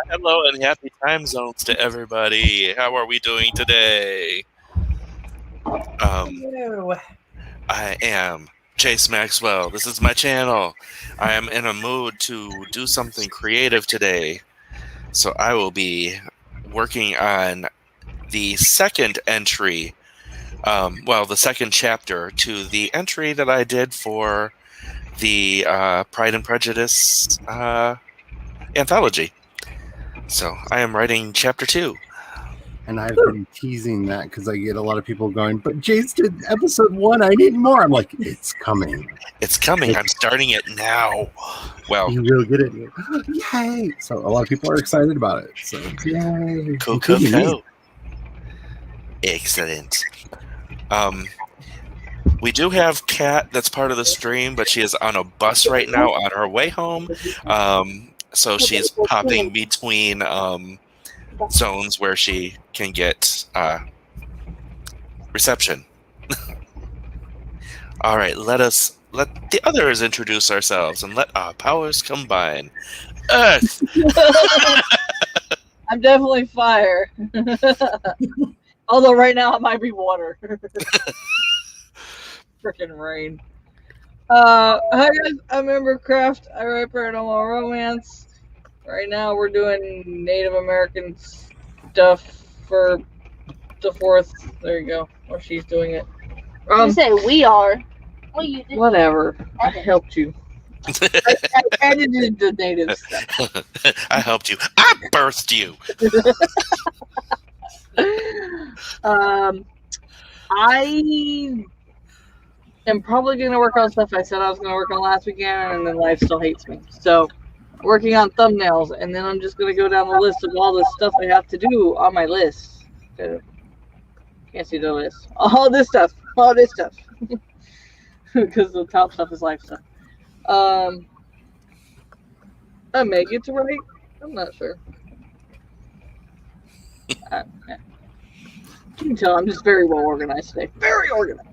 Hello and happy time zones to everybody. How are we doing today? Hello. I am Chase Maxwell. This is my channel. I am in a mood to do something creative today. So I will be working on the second entry, the second chapter to the entry that I did for the Pride and Prejudice anthology. So I am writing chapter 2. And I've been teasing that because I get a lot of people going, but Jace did episode 1. I need more. I'm like, it's coming. It's coming. I'm starting it now. Well, You will get it. Yay. So a lot of people are excited about it. So yay. Including me. Excellent. We do have Kat that's part of the stream, but she is on a bus right now on her way home. So she's popping between zones where she can get reception. All right, let the others introduce ourselves and let our powers combine. Earth. I'm definitely fire. Although right now it might be water. Freaking rain. Hi guys, I'm Embercraft. I write paranormal romance. Right now we're doing Native American stuff for the 4th. There you go. Or she's doing it. You say we are. Well, you did. Whatever. I helped you. I edited the native stuff. I helped you. I birthed you. I am probably going to work on stuff I said I was going to work on last weekend, and then life still hates me. So, working on thumbnails, and then I'm just going to go down the list of all the stuff I have to do on my list. Can't see the list. All this stuff. Because the top stuff is life stuff. I may get to write. I'm not sure. Yeah. You can tell I'm just very well organized today. Very organized.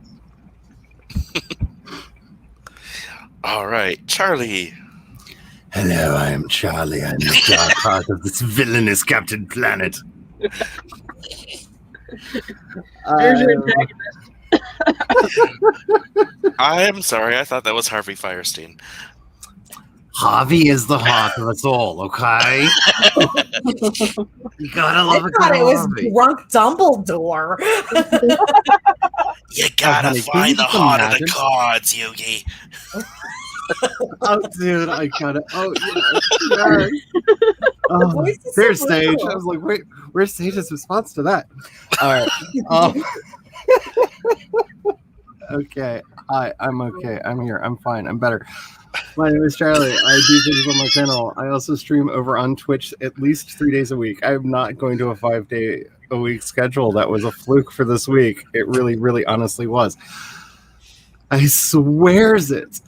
All right, Charlie. Hello, I am Charlie. I'm the dark heart of this villainous Captain Planet. Here's your antagonist. I am sorry. I thought that was Harvey Fierstein. Harvey is the heart of us all, okay? You gotta love I thought it was Harvey. drunk Dumbledore. You gotta honey, can find you the just heart of the imagine? cards, Yugi. Oh, dude, I got it. Oh, yeah. Oh, voice is there's so Sage. cool. I was like, wait, where's Sage's response to that? All right. Okay. Hi, I'm okay. I'm here. I'm fine. I'm better. My name is Charlie. I do things on my channel. I also stream over on Twitch at least 3 days a week. I'm not going to a 5-day-a-week schedule. That was a fluke for this week. It really, really honestly was. I swears it.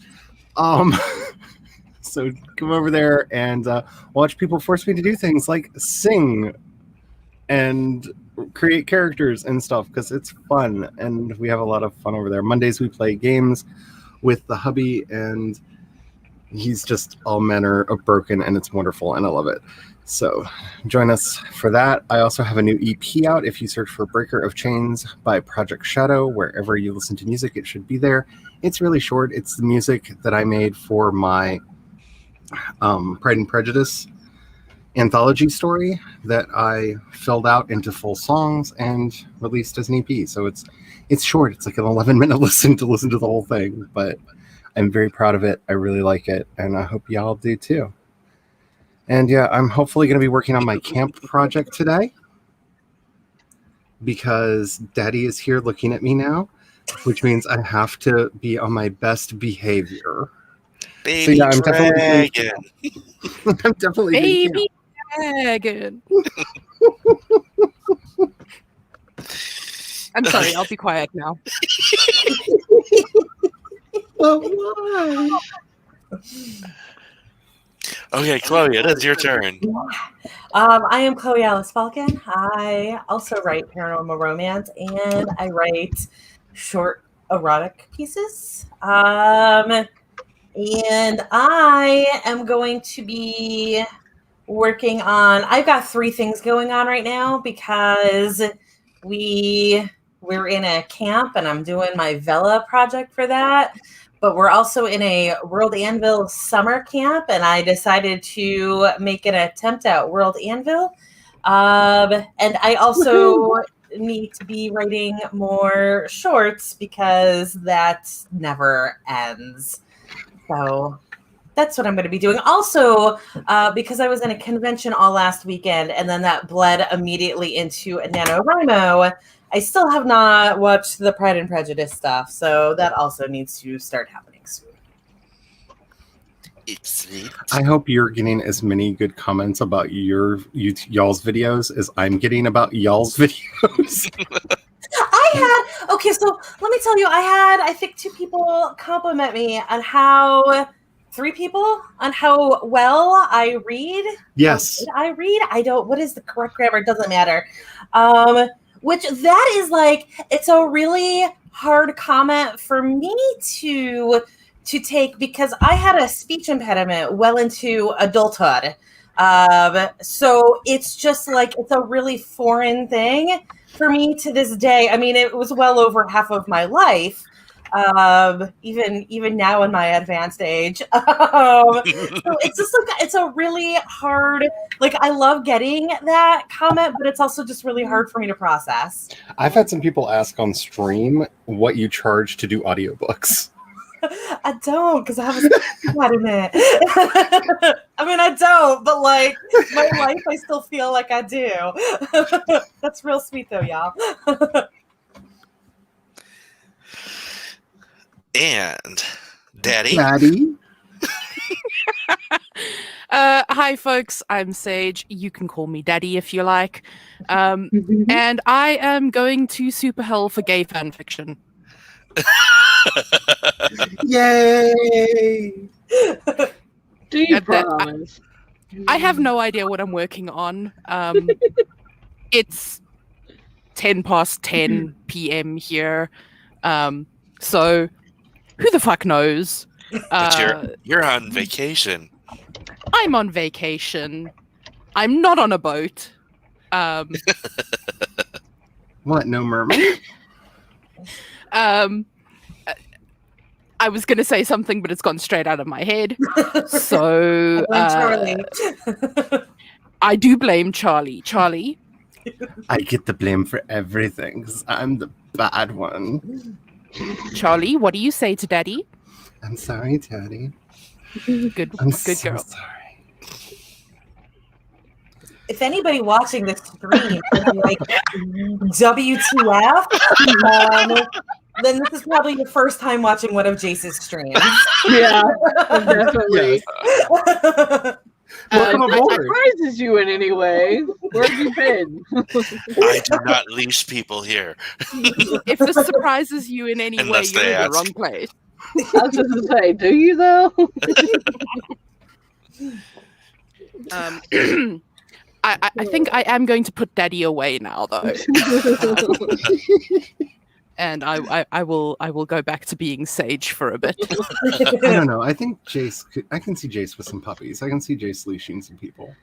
So come over there and watch people force me to do things like sing and create characters and stuff because it's fun and we have a lot of fun over there. Mondays we play games with the hubby and he's just all manner of broken and it's wonderful and I love it. So join us for that. I also have a new EP out. If you search for Breaker of Chains by Project Shadow, wherever you listen to music, it should be there. It's really short. It's the music that I made for my Pride and Prejudice anthology story that I filled out into full songs and released as an EP. So it's short. It's like an 11-minute listen to the whole thing, but I'm very proud of it. I really like it, and I hope y'all do too. And yeah, I'm hopefully going to be working on my camp project today because Daddy is here looking at me now, which means I have to be on my best behavior. Baby I'm dragon. I'm definitely being Baby dragon. I'm sorry, I'll be quiet now. But why? Okay, Chloe, it is your turn. I am Chloe Alice Falcon. I also write paranormal romance and I write short erotic pieces. And I am going to be working on. I've got 3 things going on right now because we're in a camp and I'm doing my Vela project for that. But we're also in a World Anvil summer camp, and I decided to make an attempt at World Anvil. And I also need to be writing more shorts because that never ends. So that's what I'm going to be doing. Also, because I was in a convention all last weekend, and then that bled immediately into a NaNoWriMo, I still have not watched the Pride and Prejudice stuff, so that also needs to start happening soon. Sweet. I hope you're getting as many good comments about y'all's videos as I'm getting about y'all's videos. Okay, so let me tell you, I think 2 people compliment me on how 3 people on how well I read. Yes. I read. I don't. What is the correct grammar? It doesn't matter. Which that is like, it's a really hard comment for me to take because I had a speech impediment well into adulthood. So it's just like, it's a really foreign thing for me to this day. I mean, it was well over half of my life. Even now in my advanced age. So it's just like, it's a really hard, like, I love getting that comment, but it's also just really hard for me to process. I've had some people ask on stream what you charge to do audiobooks. I don't, because I have a impediment. I mean, I don't, but like, my life, I still feel like I do. That's real sweet though, y'all. And Daddy. Hi, folks. I'm Sage. You can call me Daddy if you like. And I am going to Super Hell for gay fan fiction. Yay! Do you promise? I have no idea what I'm working on. It's 10 past 10 p.m. here. So who the fuck knows? But you're on vacation. I'm on vacation. I'm not on a boat. What, no mermaid? I was going to say something, but it's gone straight out of my head. So Charlie. I do blame Charlie. Charlie. I get the blame for everything because I'm the bad one. Charlie, what do you say to Daddy? I'm sorry, Daddy. Good, I'm good so girl. sorry. If anybody watching this stream is like, WTF, then this is probably your first time watching one of Jace's streams. Yeah, definitely. Welcome That aboard. surprises you in any way. Where have you been? I do not leash people here. If this surprises you in any way, Unless you're they in the ask. wrong place. I was just gonna say, do you though? I think I am going to put Daddy away now, though, and I will go back to being Sage for a bit. I don't know. I think I can see Jace with some puppies. I can see Jace leashing some people.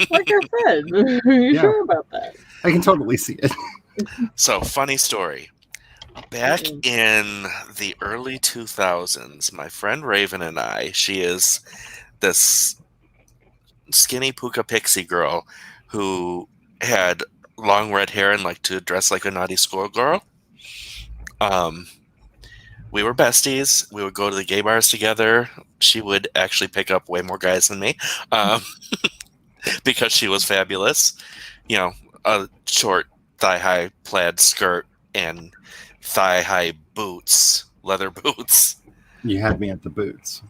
Like I said, are you Yeah. sure about that? I can totally see it. So, funny story. Back in the early 2000s, my friend Raven and I, she is this skinny puka pixie girl who had long red hair and liked to dress like a naughty schoolgirl. We were besties. We would go to the gay bars together. She would actually pick up way more guys than me because she was fabulous. You know, a short thigh-high plaid skirt and thigh-high boots, leather boots. You had me at the boots.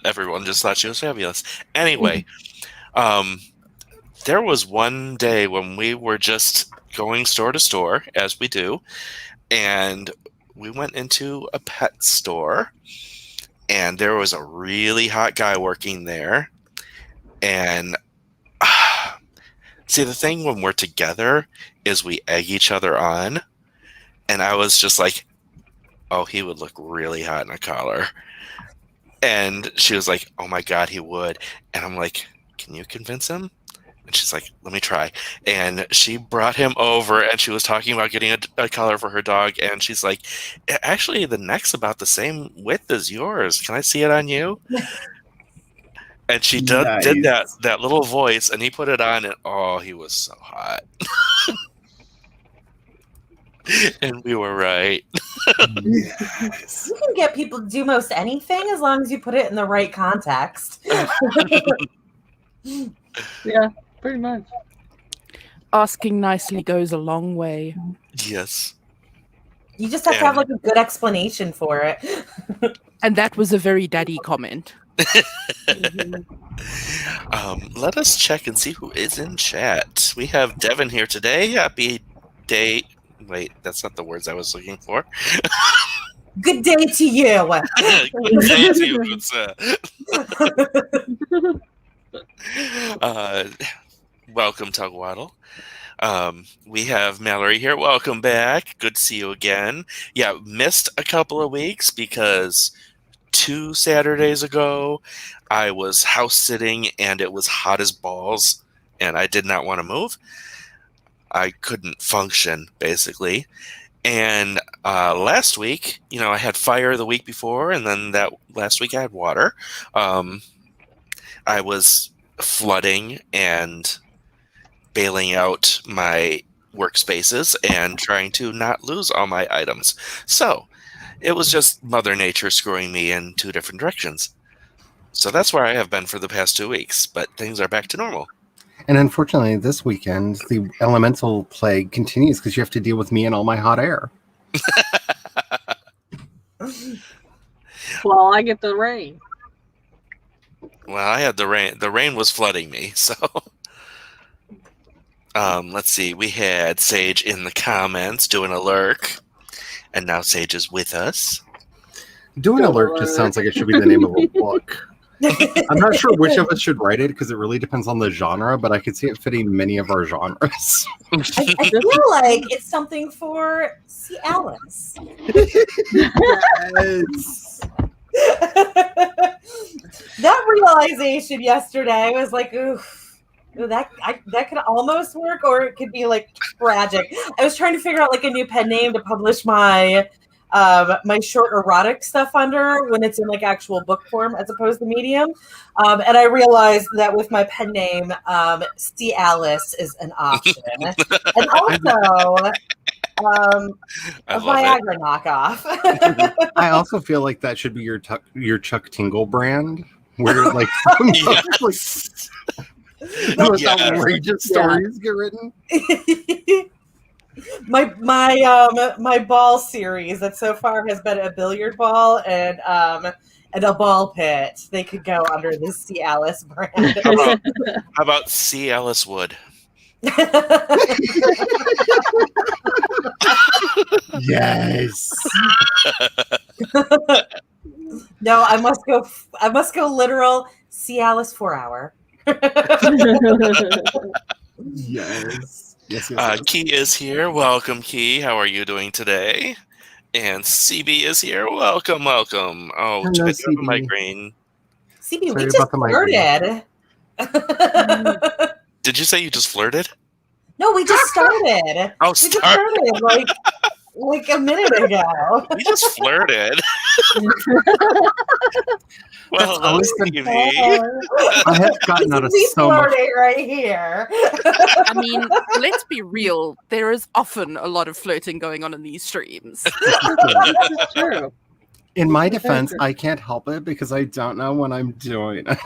Everyone just thought she was fabulous. Anyway, there was one day when we were just going store to store, as we do, and we went into a pet store, and there was a really hot guy working there. And see, the thing when we're together is we egg each other on. And I was just like, oh, he would look really hot in a collar. And she was like, oh my God, he would. And I'm like, can you convince him? And she's like, let me try. And she brought him over, and she was talking about getting a collar for her dog. And she's like, actually, the neck's about the same width as yours. Can I see it on you? And she did that little voice, and he put it on, and oh, he was so hot. And we were right. Yes. You can get people to do most anything as long as you put it in the right context. Yeah, pretty much. Asking nicely goes a long way. Yes. You just have to have like a good explanation for it. And that was a very daddy comment. Let us check and see who is in chat. We have Devin here today. Happy day. Wait, that's not the words I was looking for. Good day to you. Good day to you, good sir. Welcome, Tugwaddle. We have Mallory here. Welcome back. Good to see you again. Yeah, missed a couple of weeks because 2 Saturdays ago I was house sitting and it was hot as balls and I did not want to move. I couldn't function, basically. And last week, I had fire the week before, and then that last week I had water. I was flooding and bailing out my workspaces and trying to not lose all my items. So it was just Mother Nature screwing me in 2 different directions. So that's where I have been for the past 2 weeks, but things are back to normal. And unfortunately, this weekend, the elemental plague continues because you have to deal with me and all my hot air. Well, I get the rain. Well, I had the rain. The rain was flooding me, so... let's see. We had Sage in the comments doing a lurk, and now Sage is with us. Doing a lurk just sounds like it should be the name of a book. I'm not sure which of us should write it because it really depends on the genre, but I could see it fitting many of our genres. I feel like it's something for C. Alice. Yes. That realization yesterday was like, oof, that could almost work, or it could be like tragic. I was trying to figure out like a new pen name to publish my short erotic stuff under when it's in like actual book form as opposed to medium. And I realized that with my pen name, C. Alice is an option. And also a Viagra knockoff. I also feel like that should be your Chuck Tingle brand, where like Yes. those outrageous stories get written. My ball series that so far has been a billiard ball and a ball pit. They could go under the C. Alice brand. How about C. Alice Wood? Yes. No, I must go literal C. Alice 4 hour. Yes. Yes. Key is here. Welcome, Key. How are you doing today? And CB is here. Welcome. Oh, Hello, I do have a CB. migraine. CB, Sorry we just about the migraine. flirted. Did you say you just flirted? No, we just started. Oh, We just started like a minute ago. We just flirted. Well, always hello, been- CB. I have gotten out of We so much. flirting right here. I mean, let's be real. There is often a lot of flirting going on in these streams. This is true. In my defense, I can't help it because I don't know when I'm doing it.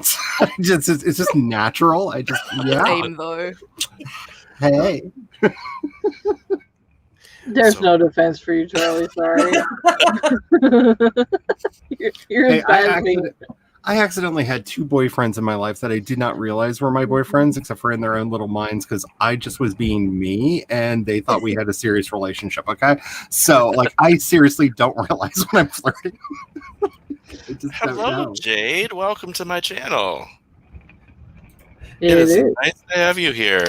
It's just natural. Same though. Hey. There's So- no defense for you, Charlie. Sorry. you're Hey, as bad as me. I accidentally had 2 boyfriends in my life that I did not realize were my boyfriends, except for in their own little minds, because I just was being me, and they thought we had a serious relationship. Okay, so like I seriously don't realize when I'm flirting. I just don't Hello, know. Jade. Welcome to my channel. It It is is. nice to have you here.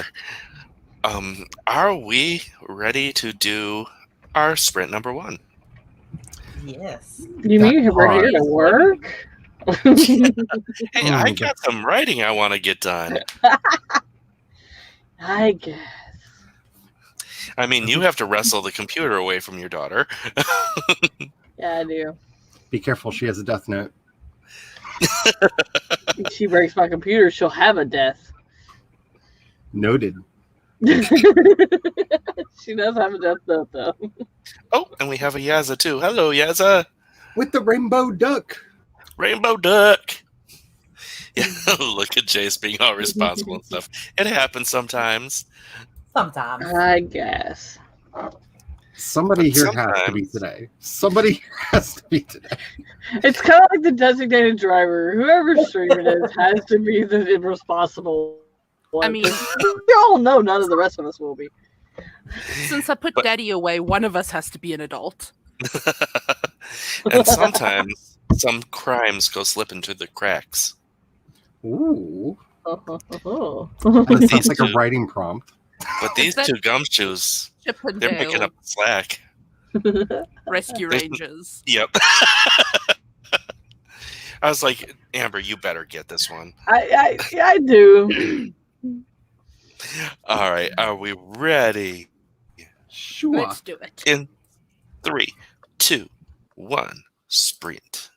Are we ready to do our sprint number 1? Yes. You mean we're here to work? Hey, I Mm, got some writing I want to get done. I guess. I mean, you have to wrestle the computer away from your daughter. Yeah, I do. Be careful, she has a death note. If she breaks my computer, she'll have a death. Noted. She does have a death note, though. Oh, and we have a Yaza too. Hello, Yaza. With the rainbow duck. Rainbow Duck. Yeah, look at Jace being all responsible and stuff. It happens sometimes. Sometimes. I guess. Somebody But here has to be sometimes- today. Somebody here has to be today. It's kind of like the designated driver. Whoever streamer it is has to be the irresponsible one. I mean- 'cause we all know none of the rest of us will be. Since I put But- Daddy away, one of us has to be an adult. And sometimes some crimes go slip into the cracks. Ooh. Oh. That sounds like a two. writing prompt. But these that- two gumshoes, Chip and they're picking Dale, up the slack. Rescue There's- Rangers. Yep. I was like, Amber, you better get this one. I do. All right, are we ready? Sure. Let's do it. In 3, 2, 1, sprint.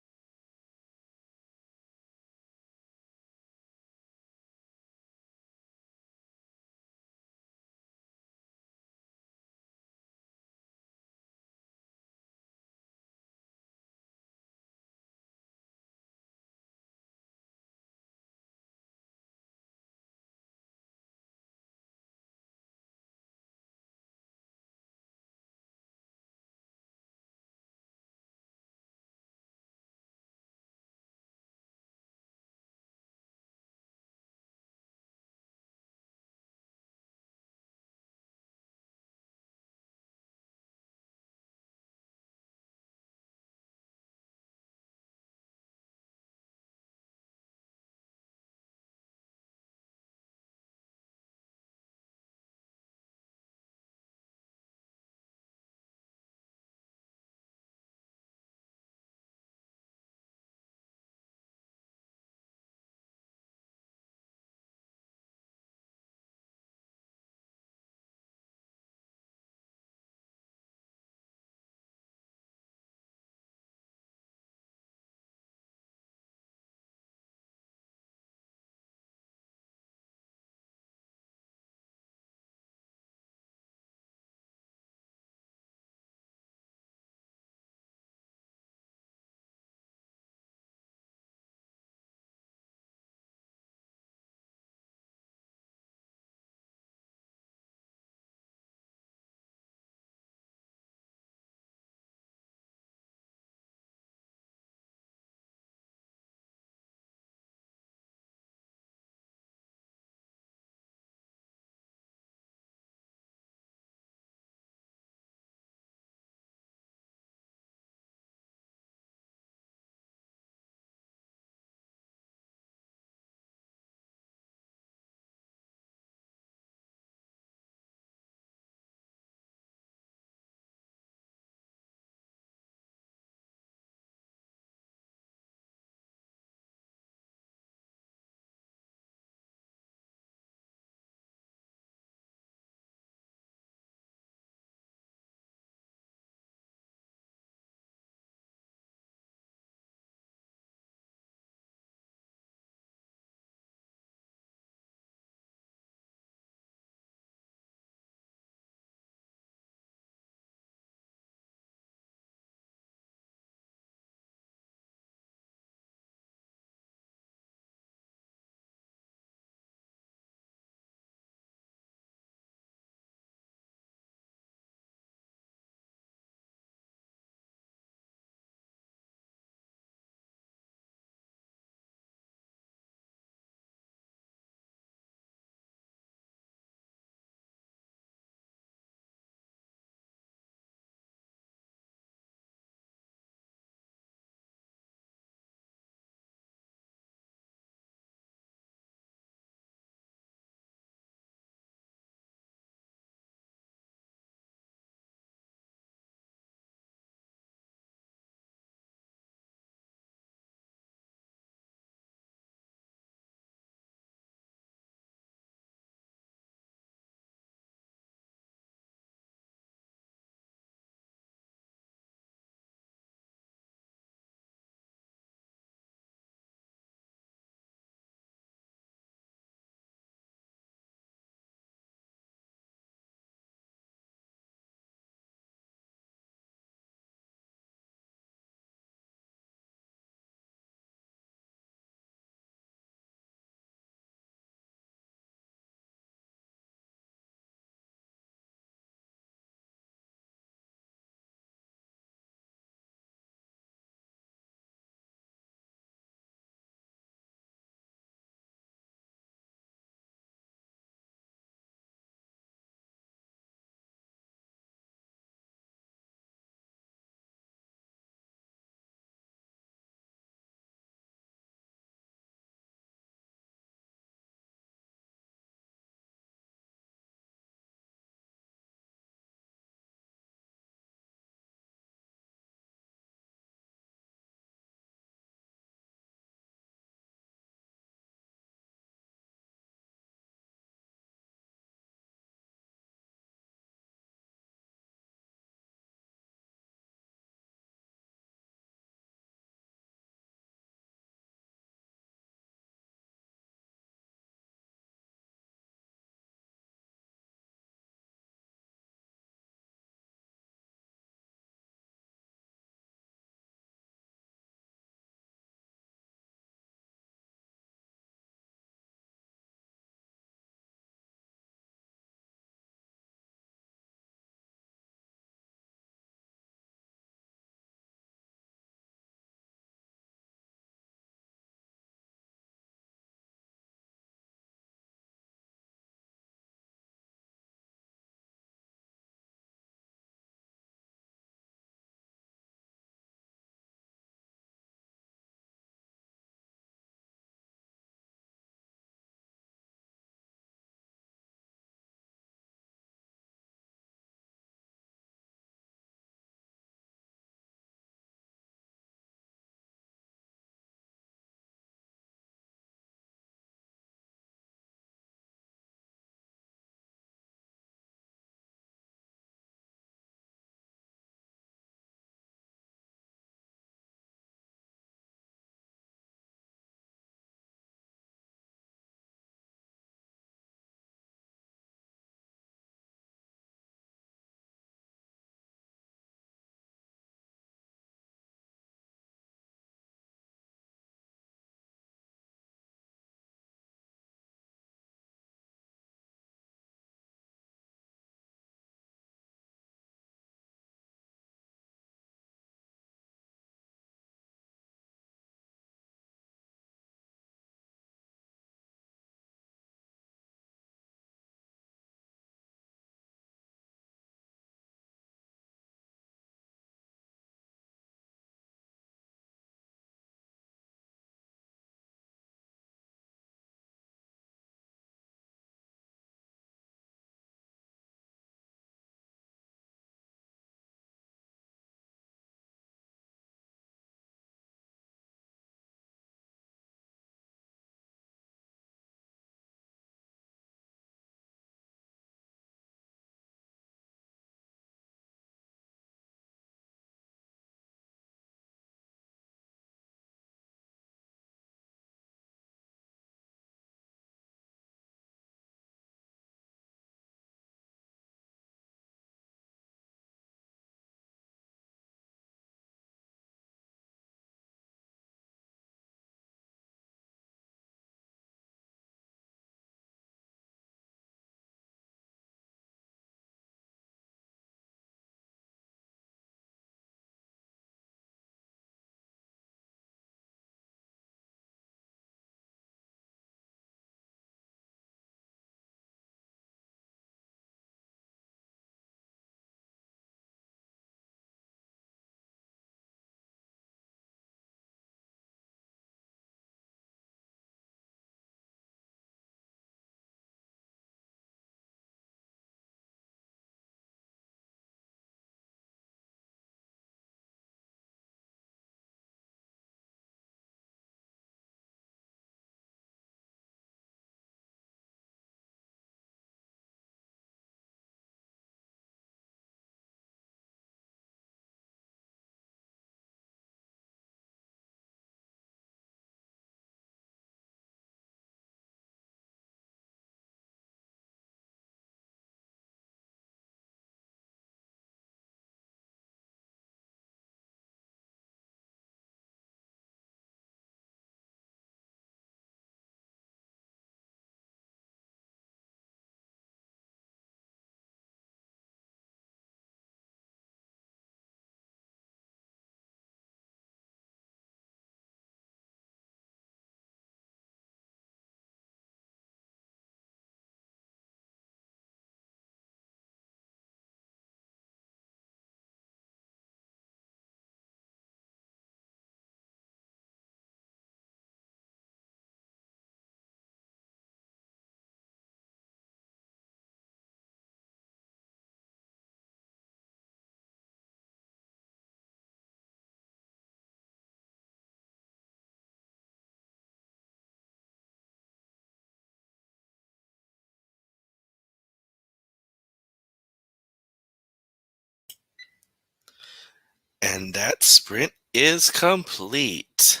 And that sprint is complete.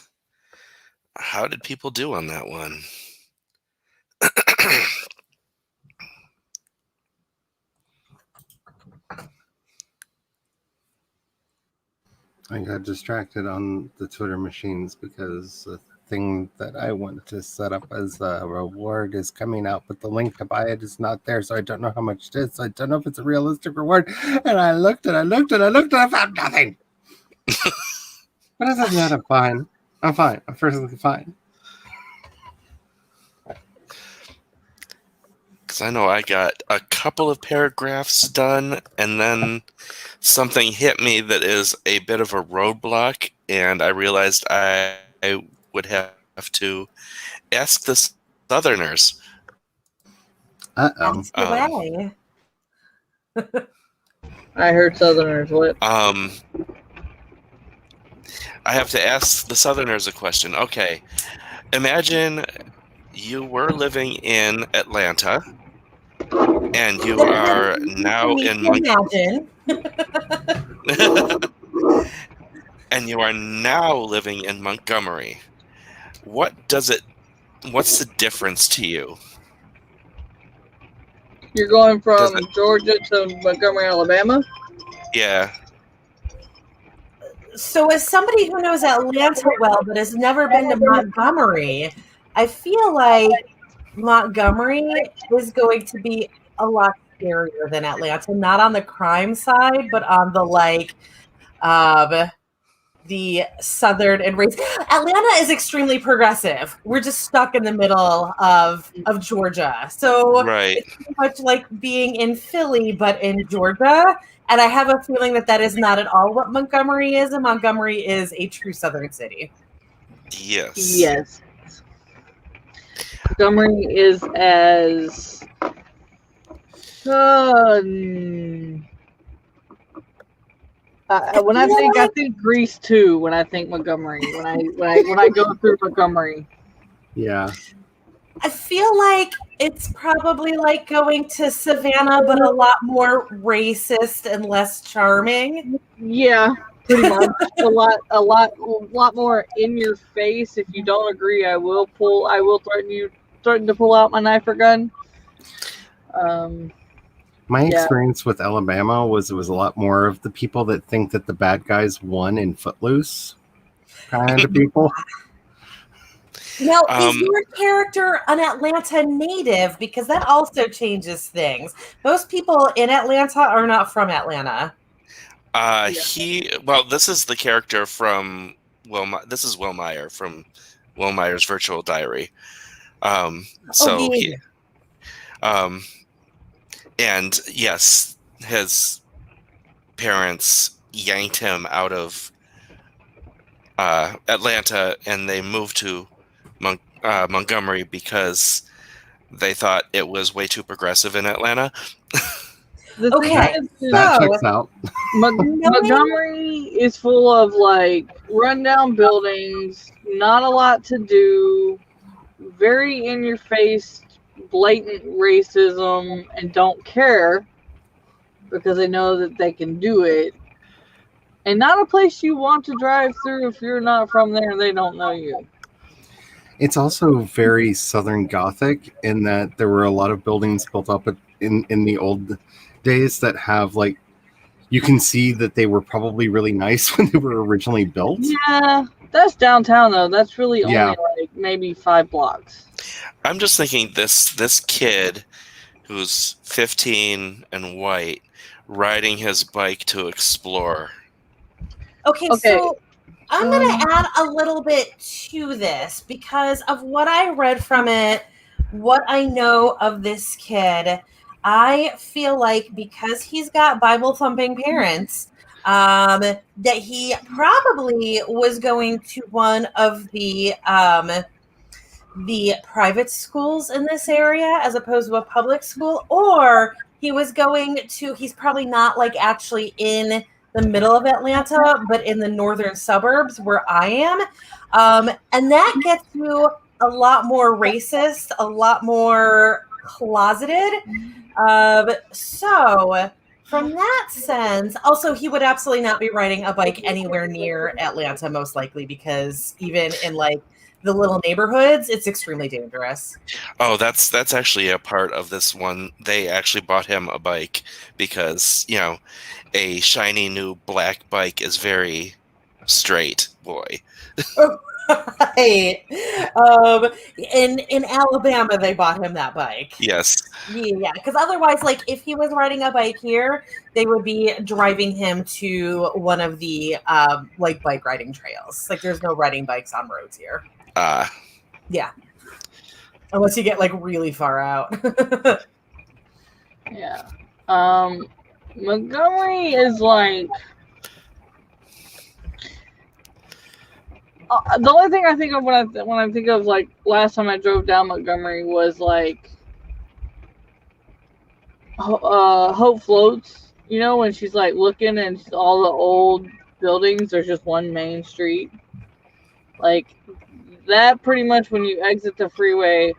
How did people do on that one? I got distracted on the Twitter machines because the thing that I want to set up as a reward is coming out, but the link to buy it is not there, so I don't know how much it is. So I don't know if it's a realistic reward. And I looked and I looked and I looked and I found nothing. But other than that, I'm fine. I'm fine. I'm perfectly fine. Because I know I got a couple of paragraphs done, and then something hit me that is a bit of a roadblock, and I realized I would have to ask the Southerners. Uh-oh. Ask away. I heard Southerners. What? I have to ask the Southerners a question. Okay, imagine you were living in Atlanta, and you are now in Imagine. and you are now living in Montgomery. What's the difference to you? You're going from Does Georgia to Montgomery, Alabama? Yeah. So, as somebody who knows Atlanta well but has never been to Montgomery, I feel like Montgomery is going to be a lot scarier than Atlanta. Not on the crime side, but on the southern and race. Atlanta is extremely progressive. We're just stuck in the middle of Georgia. So Right. it's pretty much like being in Philly, but in Georgia. And I have a feeling that is not at all what Montgomery is. And Montgomery is a true southern city. Yes. Yes. Montgomery is as when I think Greece too. When I think Montgomery, when I go through Montgomery, Yeah. I feel like it's probably like going to Savannah, but a lot more racist and less charming. yeah, pretty much a lot more in your face. If you don't agree, I will threaten to pull out my knife or gun. My experience with Alabama was it was a lot more of the people that think that the bad guys won in Footloose kind of people. Now, is your character an Atlanta native? Because that also changes things. Most people in Atlanta are not from Atlanta. This is the character from this is Will Meyer from Will Meyer's Virtual Diary. And yes, his parents yanked him out of Atlanta, and they moved to Montgomery because they thought it was way too progressive in Atlanta. Okay, That checks out. Montgomery is full of like rundown buildings, not a lot to do, very in your face, blatant racism, and don't care because they know that they can do it. And not a place you want to drive through if you're not from there and they don't know you. It's also very Southern Gothic in that there were a lot of buildings built up in the old days that have like, you can see that they were probably really nice when they were originally built. Yeah, that's downtown though. That's really only like maybe 5 blocks. I'm just thinking this kid who's 15 and white riding his bike to explore. Okay. So I'm going to add a little bit to this because of what I read from it, what I know of this kid. I feel like because he's got Bible thumping parents, that he probably was going to one of the private schools in this area as opposed to a public school, or he's probably not like actually in the middle of Atlanta, but in the northern suburbs where I am. And that gets you a lot more racist, a lot more closeted. So from that sense, also he would absolutely not be riding a bike anywhere near Atlanta, most likely, because even in like the little neighborhoods, it's extremely dangerous. Oh, that's actually a part of this one. They actually bought him a bike because, a shiny new black bike is very straight, boy. Right. In Alabama, they bought him that bike. Yes. Yeah, because otherwise, like if he was riding a bike here, they would be driving him to one of the like bike riding trails. Like there's no riding bikes on roads here. Yeah, unless you get like really far out. Yeah. Montgomery is like the only thing I think of when I think of like last time I drove down Montgomery was like Hope Floats. You know, when she's like looking and all the old buildings, there's just one main street. Like that, pretty much when you exit the freeway,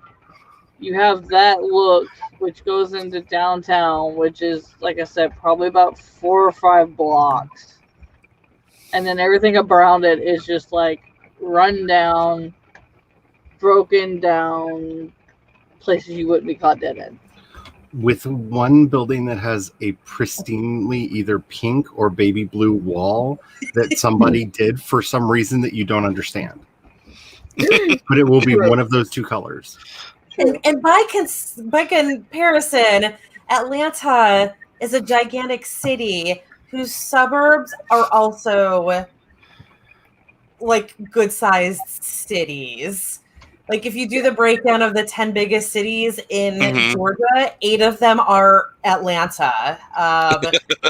you have that look, which goes into downtown, which is, like I said, probably about 4 or 5 blocks. And then everything around it is just like run down, broken down places you wouldn't be caught dead in. With one building that has a pristinely either pink or baby blue wall that somebody did for some reason that you don't understand. But it will be one of those two colors. And by comparison, Atlanta is a gigantic city whose suburbs are also like good-sized cities. Like if you do the breakdown of the 10 biggest cities in Georgia, 8 of them are Atlanta.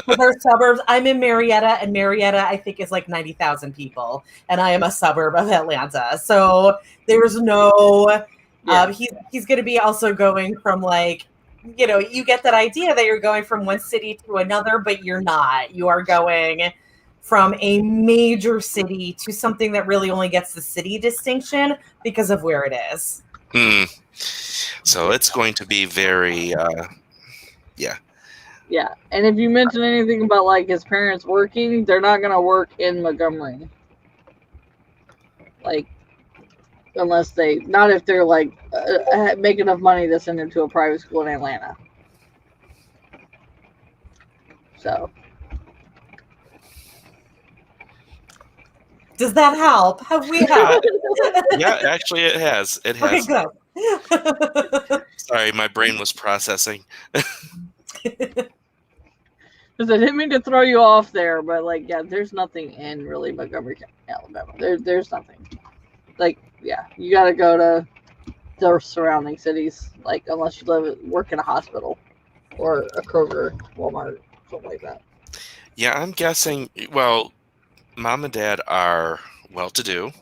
For their suburbs, I'm in Marietta, and Marietta I think is like 90,000 people, and I am a suburb of Atlanta. So there's no. He's going to be also going from like, you get that idea that you're going from one city to another, but you're not. You are going from a major city to something that really only gets the city distinction because of where it is. So it's going to be very, yeah. Yeah, and if you mention anything about like his parents working, they're not going to work in Montgomery. Like, unless not if they're like make enough money to send him to a private school in Atlanta. So. Does that help? Have we helped? Yeah, actually it has. It has. Okay, good. Sorry, my brain was processing. Because I didn't mean to throw you off there, but like, yeah, there's nothing in really Montgomery County, Alabama. There's nothing. Like, yeah, you got to go to the surrounding cities, like unless you work in a hospital or a Kroger, Walmart, something like that. Yeah, I'm guessing. Well, Mom and Dad are well-to-do-ish,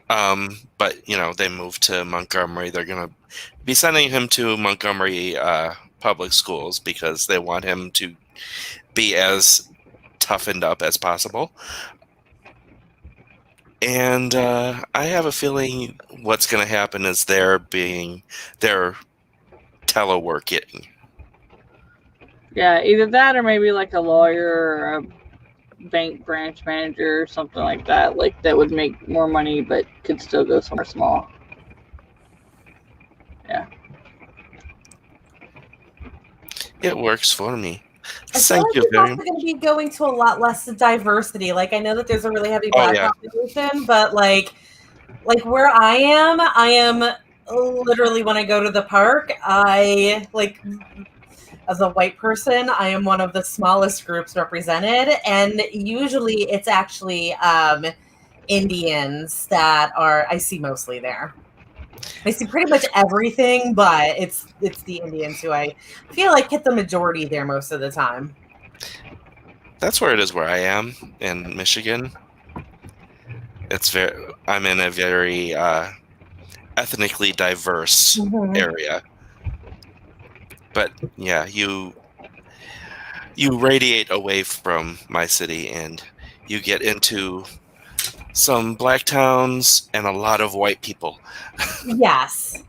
but they moved to Montgomery. They're gonna be sending him to Montgomery public schools because they want him to be as toughened up as possible. And I have a feeling what's going to happen is they're teleworking. Yeah, either that or maybe like a lawyer or a bank branch manager or something like that. Like that would make more money but could still go somewhere small. Yeah. It works for me. I feel Thank like you it's very also much. going to be going to a lot less diversity. Like I know that there's a really heavy black population, but like where I am literally when I go to the park, I like as a white person, I am one of the smallest groups represented, and usually it's actually Indians that I see mostly there. I see pretty much everything, but it's the Indians who I feel like hit the majority there most of the time. That's where it is where I am in Michigan. I'm in a very ethnically diverse area. But yeah, you radiate away from my city and you get into some black towns and a lot of white people. Yes.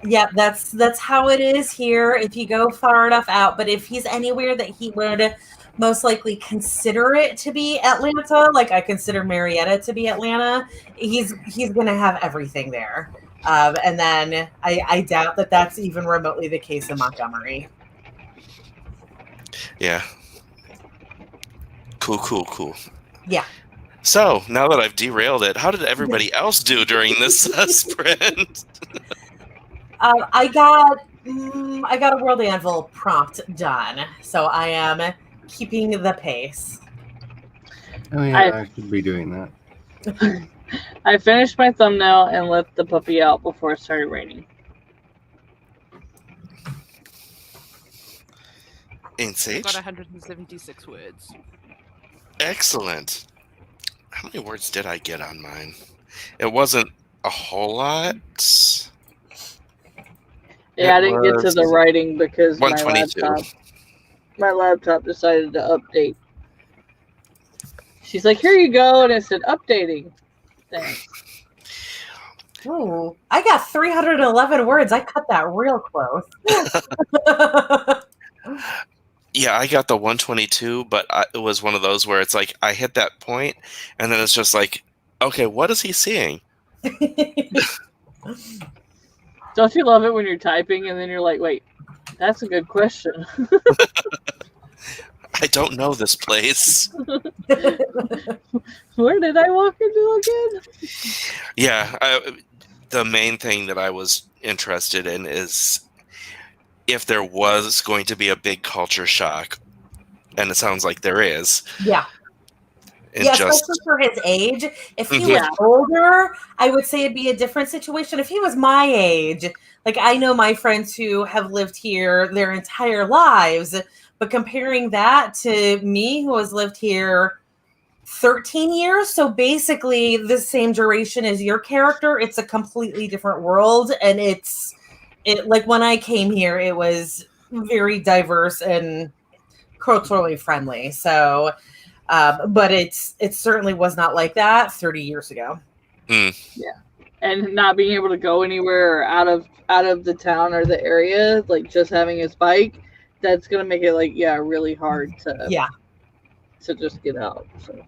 Yeah, that's how it is here if you go far enough out. But if he's anywhere that he would most likely consider it to be Atlanta, like I consider Marietta to be Atlanta, he's gonna have everything there. And then I doubt that that's even remotely the case in Montgomery. Yeah. Cool. Yeah. So now that I've derailed it, how did everybody else do during this sprint? I got a World Anvil prompt done, so I am keeping the pace. Oh yeah, I should be doing that. I finished my thumbnail and let the puppy out before it started raining. In Sage? Got 176 words. Excellent. How many words did I get on mine? It wasn't a whole lot. Yeah, It I didn't get to the was writing because 122. my laptop decided to update. She's like, "Here you go," and it said updating. Thanks. Ooh, I got 311 words. I cut that real close. Yeah, I got the 122, but it was one of those where it's like I hit that point, and then it's just like, okay, what is he seeing? Don't you love it when you're typing and then you're like, "Wait, that's a good question." I don't know this place. Where did I walk into again? Yeah, the main thing that I was interested in is if there was going to be a big culture shock, and it sounds like there is. Yeah. And Yeah, just especially for his age. If he Yeah. was older, I would say it'd be a different situation. If he was my age, like I know my friends who have lived here their entire lives, but comparing that to me who has lived here 13 years, so basically the same duration as your character, it's a completely different world. And it like when I came here, it was very diverse and culturally friendly. So but it certainly was not like that 30 years ago. And not being able to go anywhere or out of the town or the area, like just having his bike, that's gonna make it really hard to just get out. So.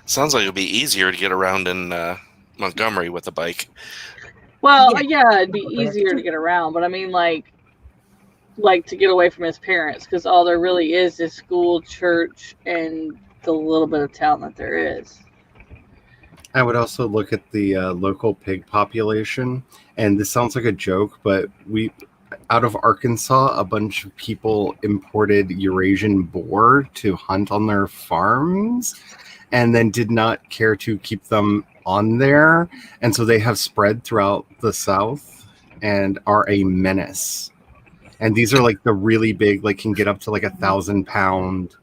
sounds like it'd be easier to get around in Montgomery with a bike. Well, yeah, it'd be easier to get around, but I mean, like to get away from his parents, because all there really is school, church, and the little bit of town that there is. I would also look at the local pig population, and this sounds like a joke, but out of Arkansas, a bunch of people imported Eurasian boar to hunt on their farms, and then did not care to keep them on there, and so they have spread throughout the South and are a menace. And these are like the really big, like can get up to like 1,000-pound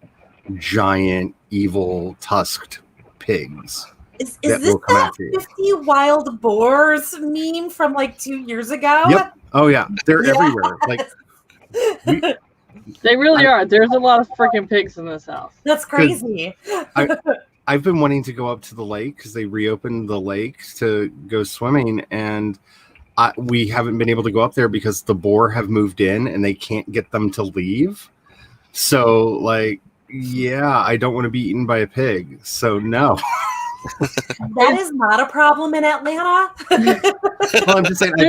giant evil tusked pigs. Is that this will come that after you. 50 wild boars meme from like 2 years ago? Yep. Oh yeah, they're Yeah. everywhere. Like They really are. There's a lot of freaking pigs in this house. That's crazy. I've been wanting to go up to the lake because they reopened the lake to go swimming, and we haven't been able to go up there because the boar have moved in and they can't get them to leave. So like, yeah, I don't want to be eaten by a pig. So no. That is not a problem in Atlanta. Well, I'm just saying I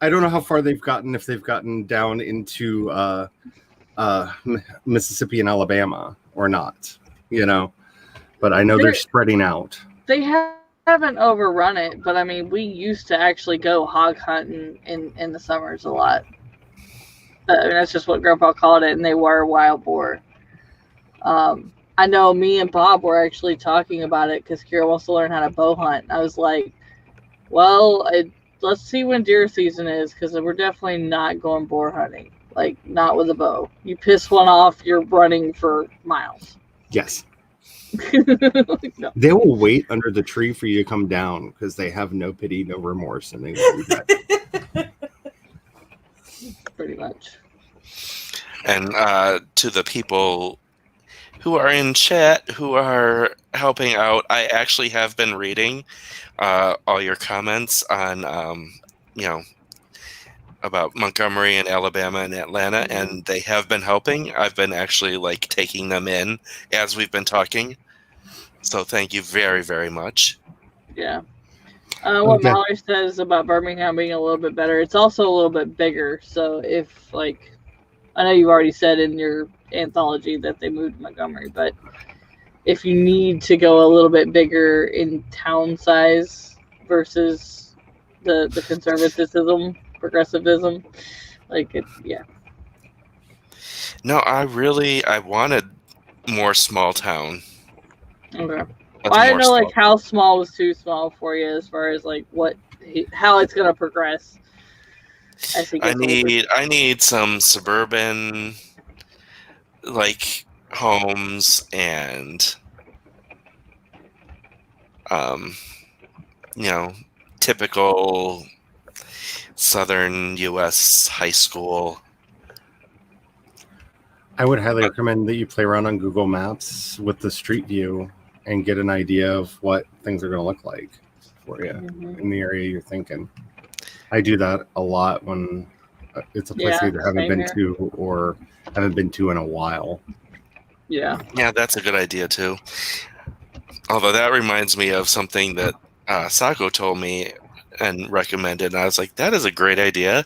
don't know how far they've gotten, if they've gotten down into Mississippi and Alabama or not, but I know they're spreading out. They haven't overrun it, but I mean, we used to actually go hog hunting in the summers a lot. I mean, that's just what Grandpa called it, and they were wild boar. I know me and Bob were actually talking about it because Kira wants to learn how to bow hunt. I was like, well, let's see when deer season is, because we're definitely not going boar hunting. Like, not with a bow. You piss one off, you're running for miles. Yes. No. They will wait under the tree for you to come down because they have no pity, no remorse, and they will do that. Pretty much. And to the people who are in chat, who are helping out. I actually have been reading all your comments on, about Montgomery and Alabama and Atlanta, and they have been helping. I've been actually taking them in as we've been talking. So thank you very, very much. Yeah. What Okay. Mallory says about Birmingham being a little bit better, it's also a little bit bigger. So if I know you've already said in your anthology that they moved to Montgomery, but if you need to go a little bit bigger in town size versus the conservatism, progressivism, yeah. No, I wanted more small town. Okay. Well, I didn't know how small was too small for you as far as how it's gonna progress. I need some suburban homes and typical southern US high school. I would highly recommend that you play around on Google Maps with the street view and get an idea of what things are going to look like for you in the area you're thinking. I do that a lot when it's a place I either haven't been to or haven't been to in a while. Yeah. Yeah, that's a good idea too. Although that reminds me of something that Sako told me and recommended, and I was like, that is a great idea,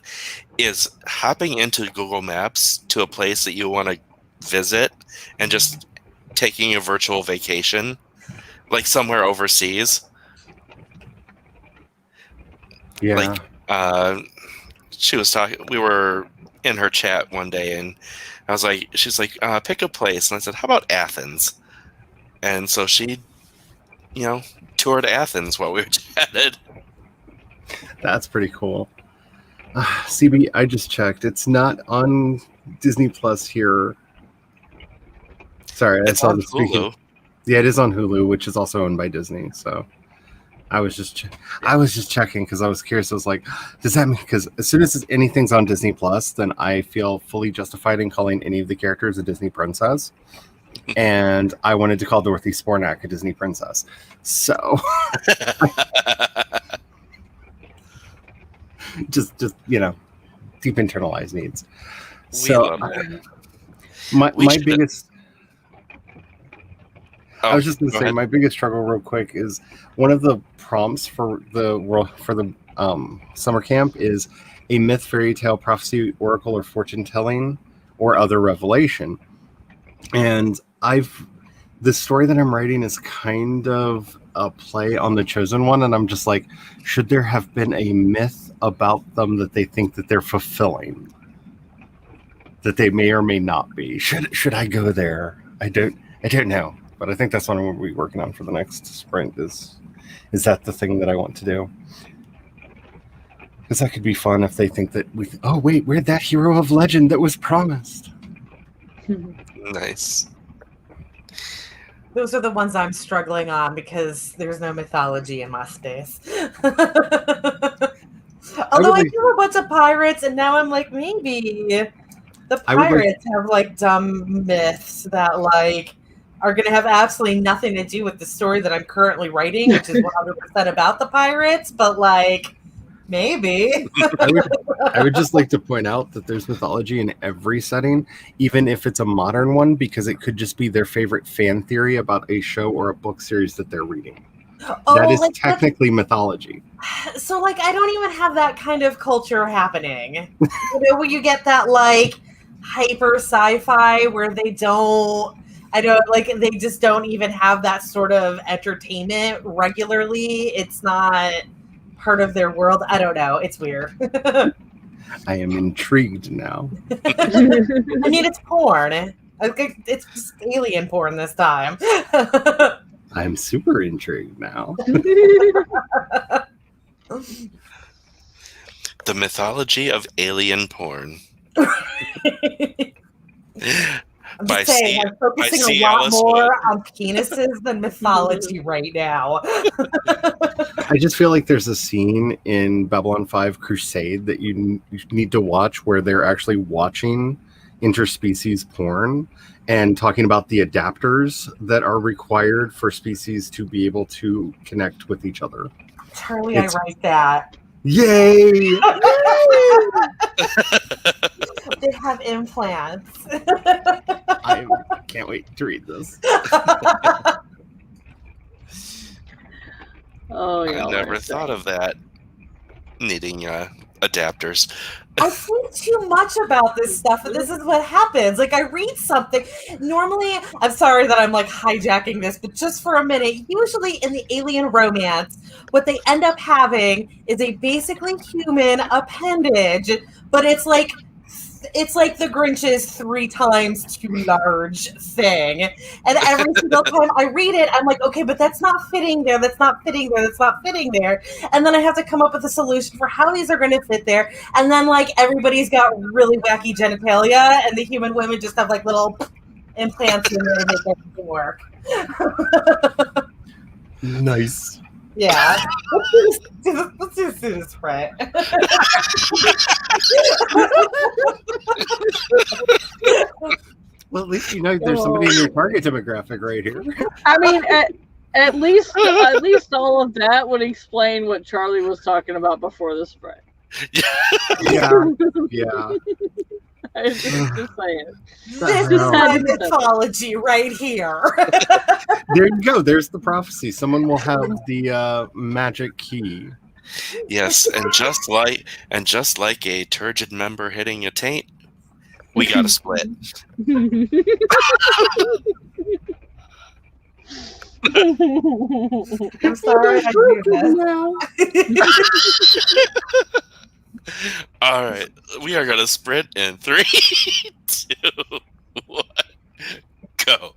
is hopping into Google Maps to a place that you want to visit and just taking a virtual vacation, like somewhere overseas. Yeah. She was talking, we were in her chat one day, and I was like, she's like, pick a place. And I said, how about Athens? And so she, toured Athens while we were chatted. That's pretty cool. CB, I just checked. It's not on Disney Plus here. Sorry, it's on Hulu. Yeah, it is on Hulu, which is also owned by Disney. So I was just checking because I was curious. I was like, does that mean, because as soon as anything's on Disney Plus, then I feel fully justified in calling any of the characters a Disney princess. And I wanted to call Dorothy Spornak a Disney princess. So just deep internalized needs. So my biggest I was just going to say, my biggest struggle real quick is one of the prompts for the summer camp is a myth, fairy tale, prophecy, oracle, or fortune telling, or other revelation. And the story that I'm writing is kind of a play on The Chosen One, and I'm just like, should there have been a myth about them that they think that they're fulfilling, that they may or may not be? Should I go there? I don't know, but I think that's what I'm going to be working on for the next sprint. Is that the thing that I want to do? Because that could be fun if they think that we're that hero of legend that was promised. Nice. Those are the ones I'm struggling on because there's no mythology in my space. Although I do a bunch of pirates, and now I'm like, maybe the pirates have dumb myths that are going to have absolutely nothing to do with the story that I'm currently writing, which is 100% about the pirates, but maybe. I would just like to point out that there's mythology in every setting, even if it's a modern one, because it could just be their favorite fan theory about a show or a book series that they're reading. That is technically mythology. So I don't even have that kind of culture happening. Where you get that hyper sci-fi where they just don't even have that sort of entertainment regularly. It's not part of their world. I don't know. It's weird. I am intrigued now. I mean, it's porn. It's just alien porn this time. I'm super intrigued now. The mythology of alien porn. I'm just saying, I'm focusing a lot more on penises than mythology right now. I just feel like there's a scene in Babylon 5 Crusade that you need to watch where they're actually watching interspecies porn and talking about the adapters that are required for species to be able to connect with each other. Charlie, It's- I write that. Yay! They have implants. I can't wait to read this. Oh, I yeah. never thought of that. Needing adapters. I think too much about this stuff, and this is what happens. Like, I read something. Normally, I'm sorry that I'm like hijacking this, but just for a minute, usually in the alien romance, what they end up having is a basically human appendage, but it's like the Grinch's 3 times too large thing. And every single time I read it, I'm like, okay, but that's not fitting there. That's not fitting there. That's not fitting there. And then I have to come up with a solution for how these are going to fit there. And then, like, everybody's got really wacky genitalia, and the human women just have like little implants in there to make everything work. Nice. Yeah. Let's do this right. Well, at least you know there's somebody in your target demographic right here. I mean, at least all of that would explain what Charlie was talking about before the spread. Yeah, yeah. Just saying. This is my mythology right here. There you go. There's the prophecy. Someone will have the magic key. Yes, and just like a turgid member hitting a taint, we got to split. I'm sorry I do this. All right, we are gonna sprint in 3, 2, 1, go.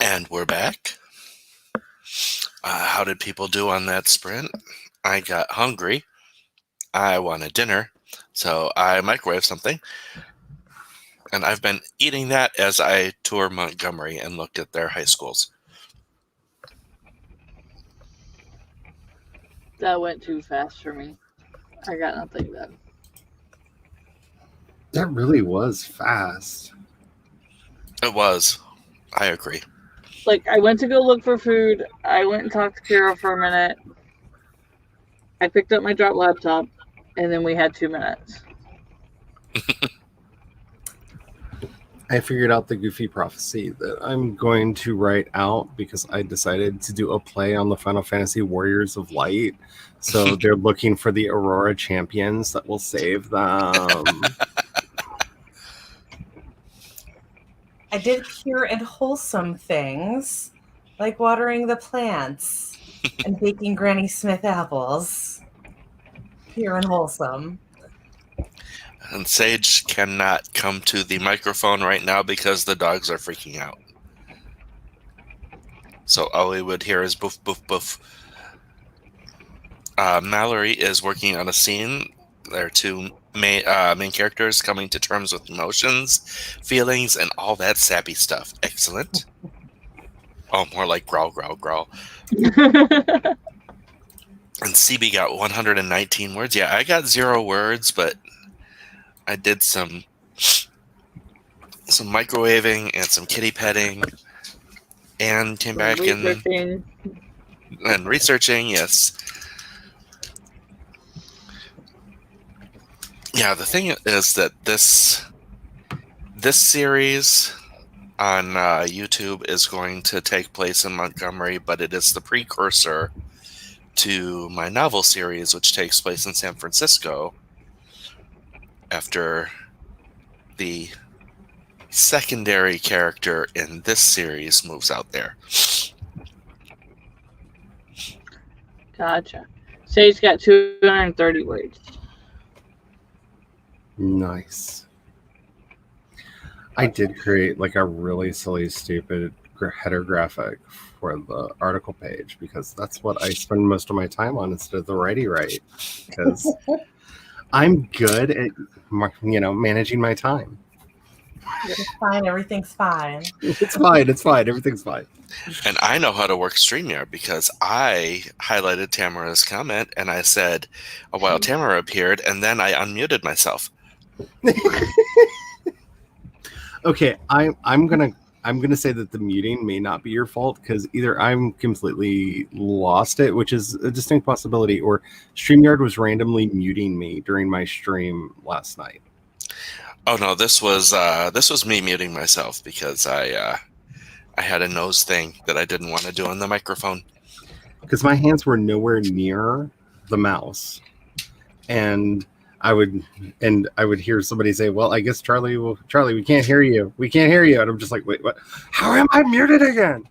And we're back. How did people do on that sprint? I got hungry. I wanted dinner, so I microwaved something. And I've been eating that as I tour Montgomery and looked at their high schools. That went too fast for me. I got nothing done. That really was fast. It was. I agree. Like, I went to go look for food. I went and talked to Kara for a minute. I picked up my drop laptop, and then we had 2 minutes. I figured out the goofy prophecy that I'm going to write out because I decided to do a play on the Final Fantasy Warriors of Light. So they're looking for the Aurora champions that will save them. I did pure and wholesome things, like watering the plants and baking Granny Smith apples. Pure and wholesome. And Sage cannot come to the microphone right now because the dogs are freaking out. So all we would hear is boof, boof, boof. Mallory is working on a scene. There are two main characters coming to terms with emotions, feelings, and all that sappy stuff. Excellent. Oh, more like growl, growl, growl. And CB got 119 words. Yeah, I got 0 words, but I did some microwaving and some kitty petting, and came back and researching. Yes. Yeah, the thing is that this series on YouTube is going to take place in Montgomery, but it is the precursor to my novel series, which takes place in San Francisco after the secondary character in this series moves out there. Gotcha. Sage got 230 words. Nice. I did create like a really silly, stupid header graphic for the article page because that's what I spend most of my time on instead of the righty right. Because I'm good at managing my time. It's fine. Everything's fine. It's fine. It's fine. Everything's fine. And I know how to work StreamYard because I highlighted Tamara's comment and I said, "Oh, while Tamara appeared," and then I unmuted myself. Okay, I'm gonna say that the muting may not be your fault because either I'm completely lost it, which is a distinct possibility, or StreamYard was randomly muting me during my stream last night. Oh no, this was me muting myself because I had a nose thing that I didn't want to do on the microphone. Because my hands were nowhere near the mouse, and I would hear somebody say, "Well, I guess Charlie, we can't hear you. We can't hear you." And I'm just like, "Wait, what? How am I muted again?"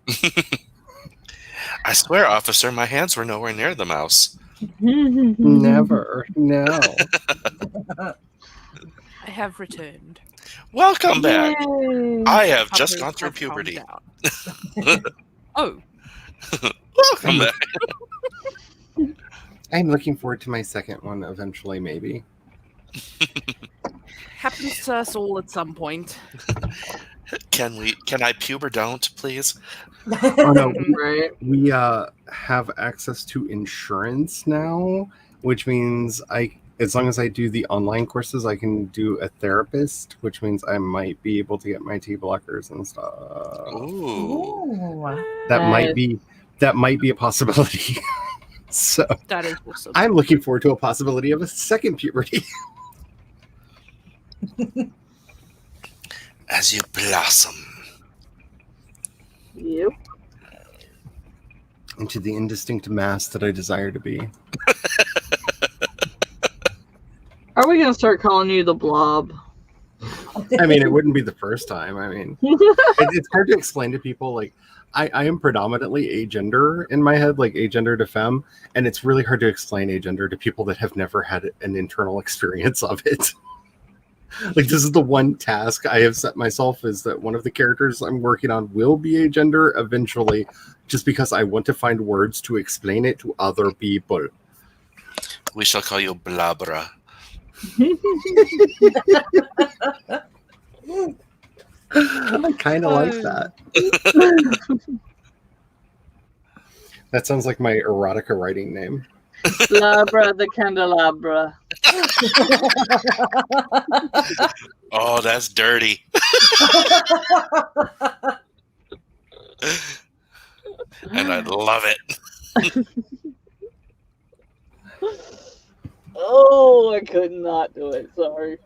I swear, officer, my hands were nowhere near the mouse. Never, no. I have returned. Welcome back. Yay. I have just Others gone through have calmed puberty. down. Oh, Welcome back. I'm looking forward to my second one eventually, maybe. happens to us all at some point. Can I puber don't, please? Oh no, Right. we have access to insurance now, which means as long as I do the online courses, I can do a therapist, which means I might be able to get my T blockers and stuff. Ooh. Ooh. That Nice. might be a possibility. So That is awesome. I'm looking forward to a possibility of a second puberty. As you blossom. Yep. Into the indistinct mass that I desire to be. Are we gonna start calling you the Blob? I mean, it wouldn't be the first time. I mean, it's hard to explain to people. Like, I am predominantly agender in my head, like agender to femme, and it's really hard to explain agender to people that have never had an internal experience of it. Like, this is the one task I have set myself, is that one of the characters I'm working on will be a gender eventually, just because I want to find words to explain it to other people. We shall call you Blabra. I kind of like that. That sounds like my erotica writing name. Labra the candelabra. Oh, that's dirty. And I love it. Oh, I could not do it. Sorry.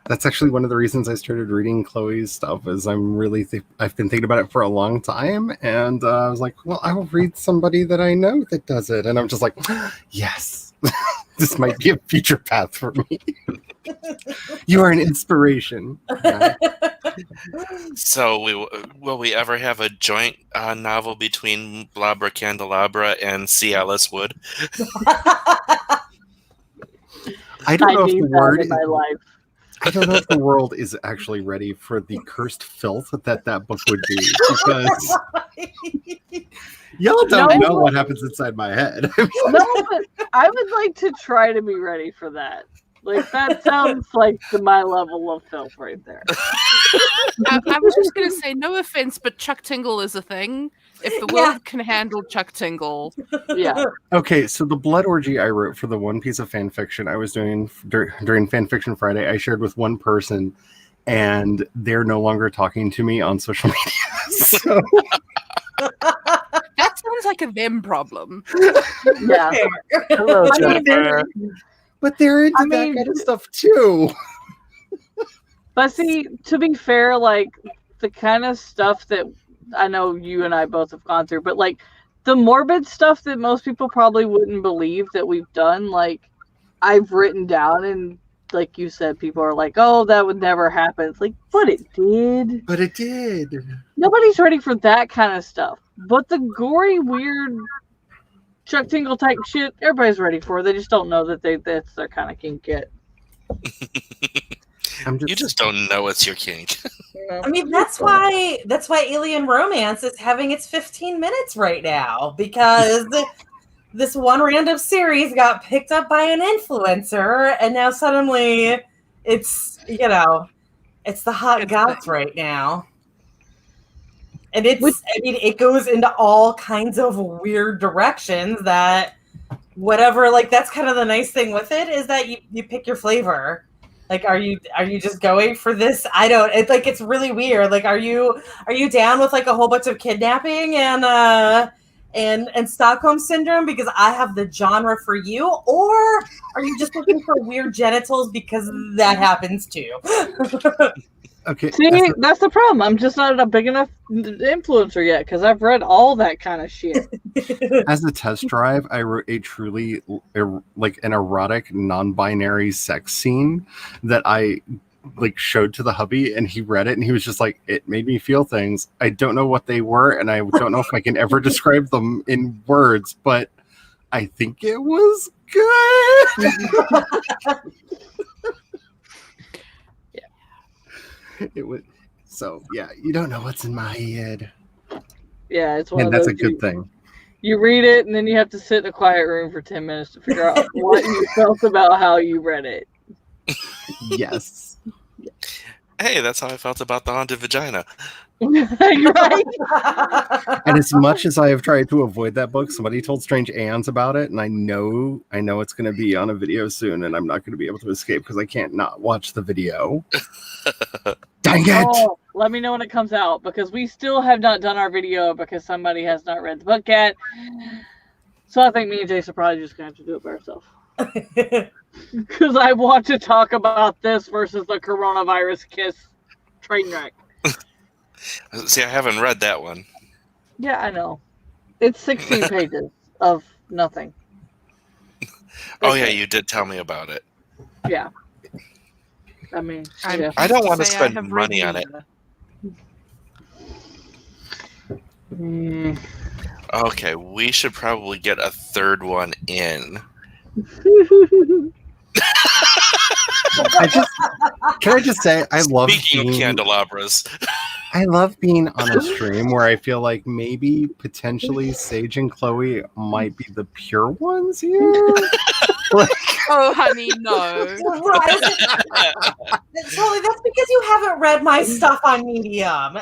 That's actually one of the reasons I started reading Chloe's stuff. Is I'm really I've been thinking about it for a long time, and I was like, well, I will read somebody that I know that does it, and I'm just like, yes, this might be a future path for me. You are an inspiration. Yeah. So, will we ever have a joint novel between Blabra Candelabra and C. Alice Wood? I don't know if need the that word in my life. I don't know if the world is actually ready for the cursed filth that book would be, because y'all don't know what happens inside my head. No, but I would like to try to be ready for that. Like, that sounds like my level of filth right there. I was just going to say, no offense, but Chuck Tingle is a thing. If the world can handle Chuck Tingle. Yeah. Okay, so the blood orgy I wrote for the one piece of fan fiction I was doing during Fan Fiction Friday, I shared with one person, and they're no longer talking to me on social media. So That sounds like a them problem. Yeah. Hello, Jennifer. but they're into that kind of stuff too. But see, to be fair, like, the kind of stuff that I know you and I both have gone through, but like the morbid stuff that most people probably wouldn't believe that we've done, like, I've written down, and like you said, people are like, oh, that would never happen. It's like, but it did. But it did. Nobody's ready for that kind of stuff. But the gory, weird Chuck Tingle type shit, everybody's ready for. They just don't know that that's their kind of kink yet. You just don't know it's your kink. I mean, that's why Alien Romance is having its 15 minutes right now, because this one random series got picked up by an influencer, and now suddenly it's the hot goss right now. And it goes into all kinds of weird directions that whatever, like, that's kind of the nice thing with it, is that you pick your flavor. Like, are you just going for this? It's really weird. Like, are you down with like a whole bunch of kidnapping and Stockholm syndrome because I have the genre for you, or are you just looking for weird genitals because that happens too? Okay. See, that's the problem. I'm just not a big enough influencer yet, because I've read all that kind of shit. As a test drive, I wrote a truly like an erotic non-binary sex scene that I like showed to the hubby, and he read it and he was just like, it made me feel things. I don't know what they were, and I don't know if I can ever describe them in words, but I think it was good. It was, so yeah, you don't know what's in my head. Yeah, it's one And of that's those a good thing. You read it, and then you have to sit in a quiet room for 10 minutes to figure out what you felt about how you read it. Yes. Hey, that's how I felt about the haunted vagina. Right? And as much as I have tried to avoid that book, somebody told Strange Aeons about it, and I know it's going to be on a video soon, and I'm not going to be able to escape because I can't not watch the video. Dang it! Oh, let me know when it comes out, because we still have not done our video because somebody has not read the book yet. So I think me and Jason are probably just going to have to do it by ourselves. Because I want to talk about this versus the coronavirus kiss train wreck. See, I haven't read that one. Yeah, I know. It's 16 pages of nothing. Oh, yeah, you did tell me about it. Yeah. I mean, I'm yeah. I don't want to Say I spend have money read on it. Mm. Okay, we should probably get a third one in. Can I just say I love Speaking of being, candelabras, I love being on a stream where I feel like maybe potentially Sage and Chloe might be the pure ones here. Like, Oh, honey, no. Right. Totally, that's because you haven't read my stuff on Medium.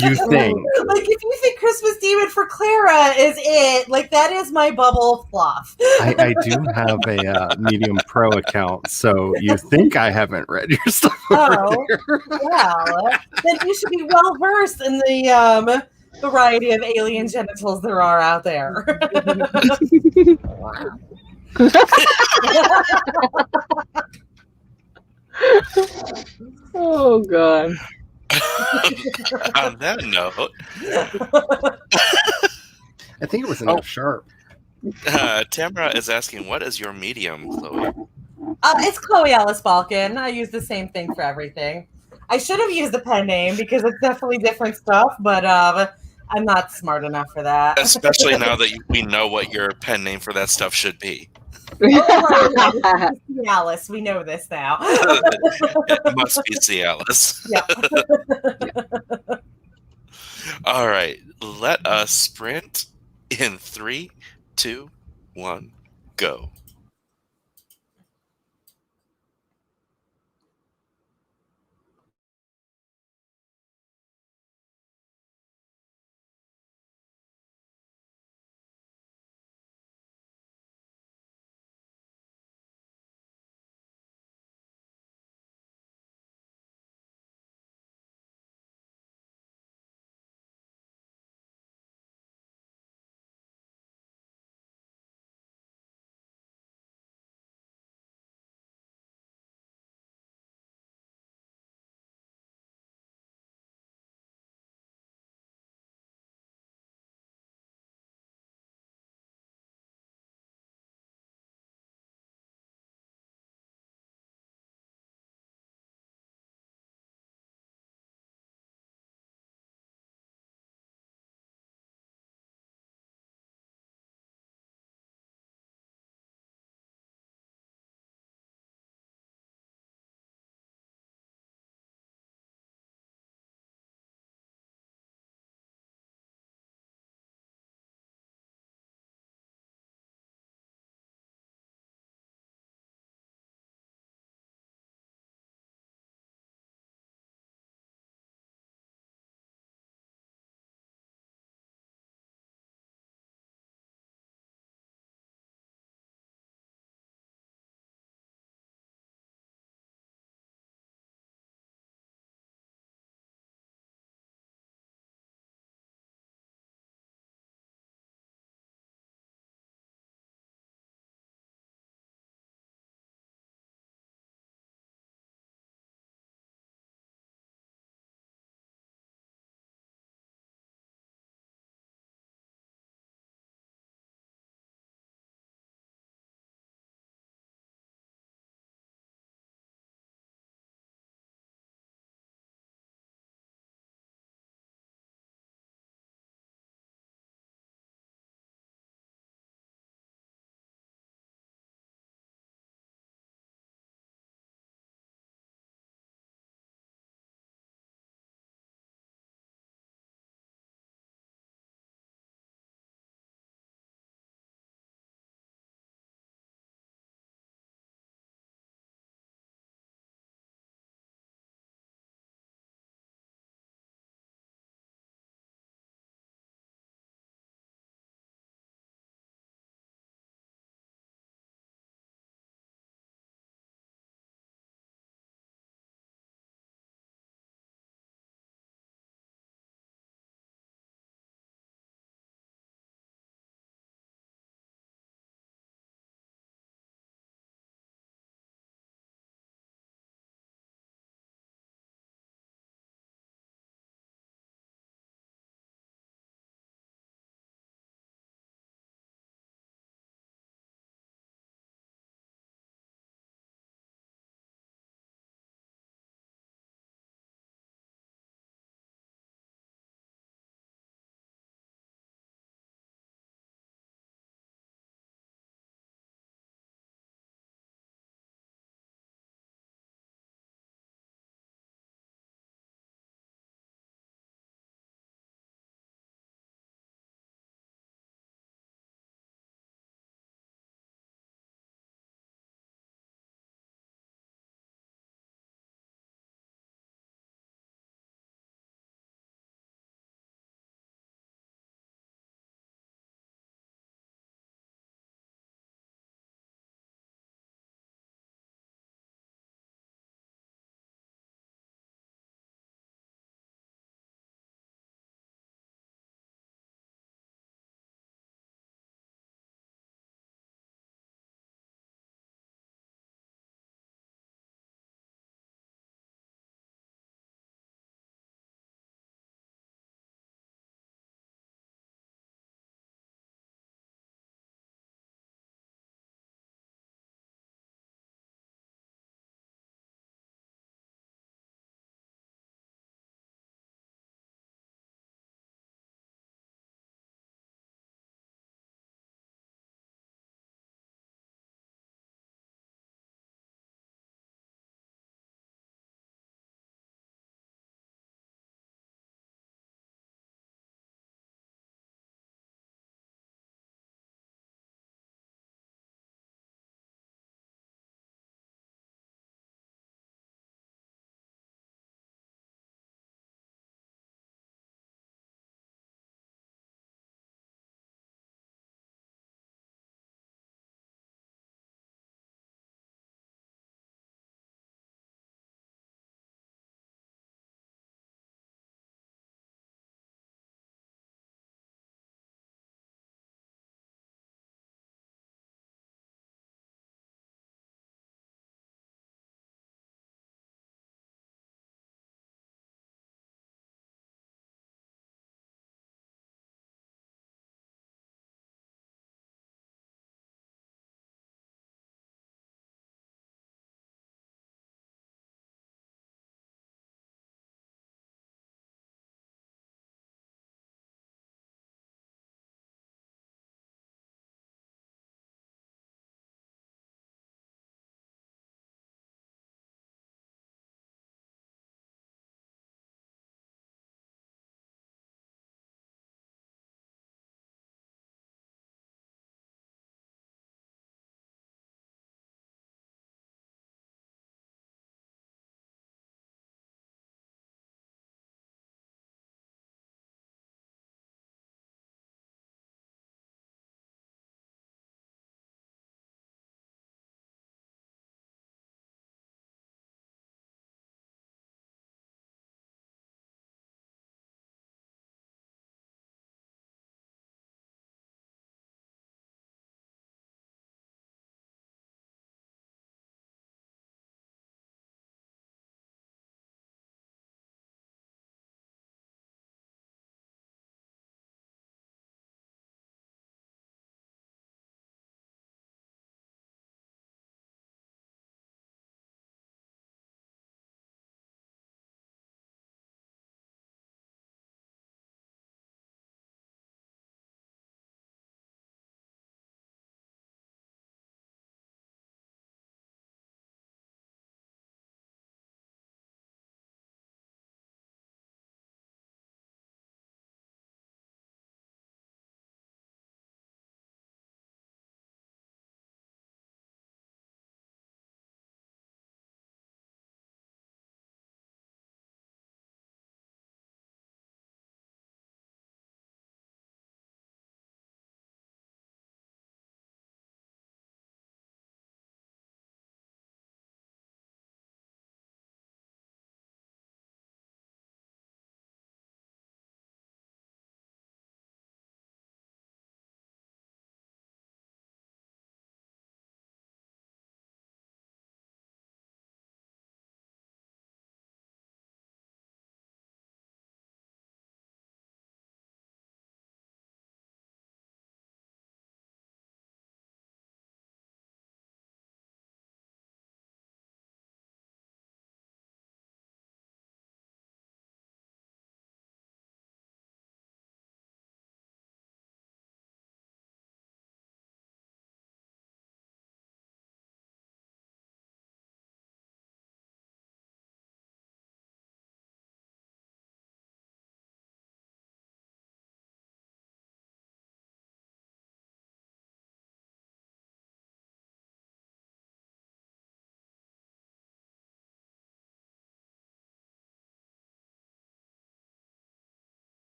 you think? Like, if you think Christmas Demon for Clara is it, like, that is my bubble fluff. I do have a Medium Pro account, so you think I haven't read your stuff over Oh, there. well, then you should be well versed in the variety of alien genitals there are out there. Oh god. on that note, I think it was an Oh. F sharp. Tamara is asking, what is your medium, Chloe? It's Chloe Alice Balkan. I use the same thing for everything. I should have used a pen name because it's definitely different stuff, but I'm not smart enough for that. Especially now that we know what your pen name for that stuff should be. Alice, we know this now. It must be Cialis. Yeah. All right, let us sprint in 3, 2, 1, go.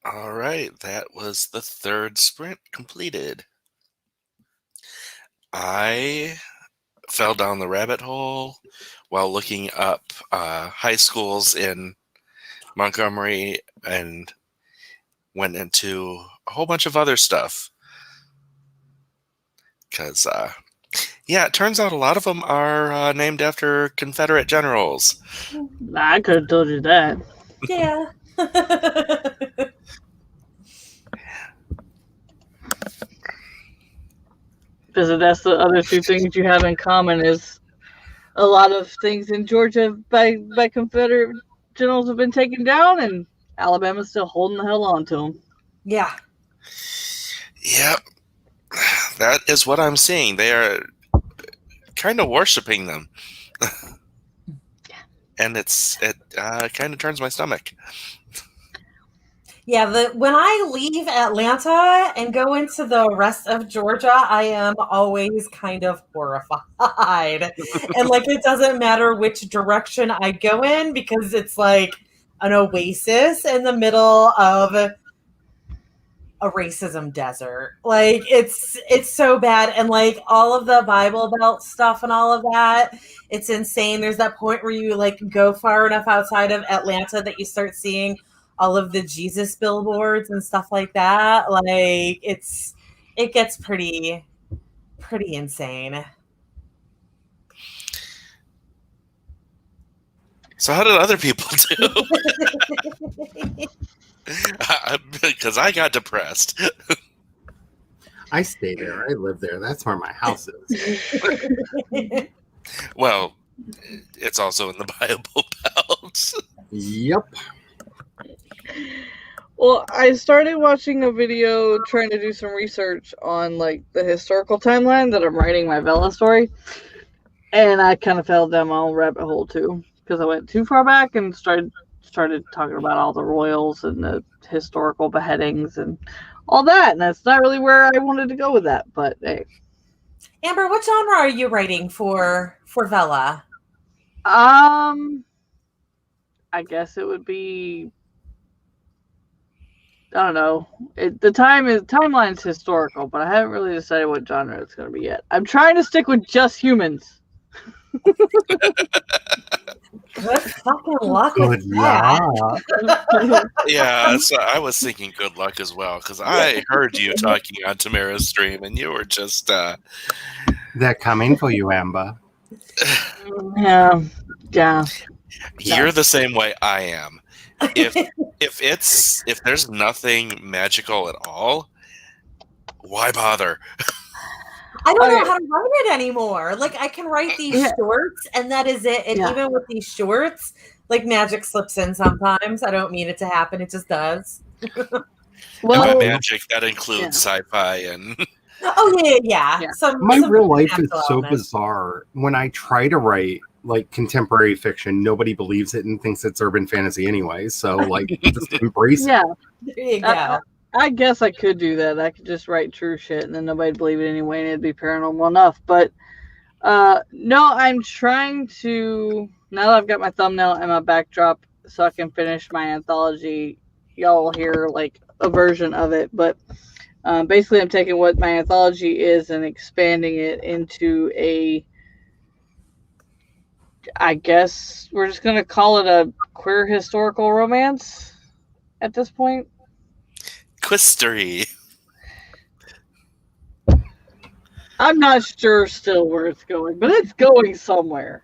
All right, that was the third sprint completed. I fell down the rabbit hole while looking up high schools in Montgomery and went into a whole bunch of other stuff. Because, yeah, it turns out a lot of them are named after Confederate generals. I could have told you that. Yeah. Because that's the other two things you have in common is a lot of things in Georgia by Confederate generals have been taken down, and Alabama's still holding the hell on to them. Yeah. Yep. That is what I'm seeing. They are kind of worshiping them. And it kind of turns my stomach. Yeah, when I leave Atlanta and go into the rest of Georgia, I am always kind of horrified. And like it doesn't matter which direction I go in because it's like an oasis in the middle of a racism desert. Like it's so bad. And like all of the Bible Belt stuff and all of that, it's insane. There's that point where you like go far enough outside of Atlanta that you start seeing all of the Jesus billboards and stuff like that. Like it gets pretty insane. So how did other people do? Because I got depressed. I stay there. I live there. That's where my house is. Well, it's also in the Bible Belt. Yep. Well, I started watching a video trying to do some research on like the historical timeline that I'm writing my Vela story, and I kind of fell down my own rabbit hole too because I went too far back and started talking about all the royals and the historical beheadings and all that, and that's not really where I wanted to go with that. But hey, Amber, what genre are you writing for Vela? I guess it would be. I don't know. The timeline's historical, but I haven't really decided what genre it's going to be yet. I'm trying to stick with just humans. Good fucking luck Good with that. Yeah, so I was thinking good luck as well, because I heard you talking on Tamara's stream, and you were just... They're coming for you, Amber. Yeah. You're the same way I am. If there's nothing magical at all, why bother? I don't know how to write it anymore. Like I can write these shorts and that is it. And even with these shorts, like magic slips in sometimes. I don't mean it to happen. It just does. Well, and by magic, that includes sci-fi and... Oh, yeah. My real life is so bizarre. When I try to write like contemporary fiction, nobody believes it and thinks it's urban fantasy anyway. So like just embrace it. Yeah. There you go. I guess I could do that. I could just write true shit and then nobody'd believe it anyway and it'd be paranormal enough. But no, I'm trying to, now that I've got my thumbnail and my backdrop so I can finish my anthology, y'all will hear like a version of it. But basically I'm taking what my anthology is and expanding it into a, I guess we're just going to call it a queer historical romance at this point. Quistery. I'm not sure still where it's going, but it's going somewhere.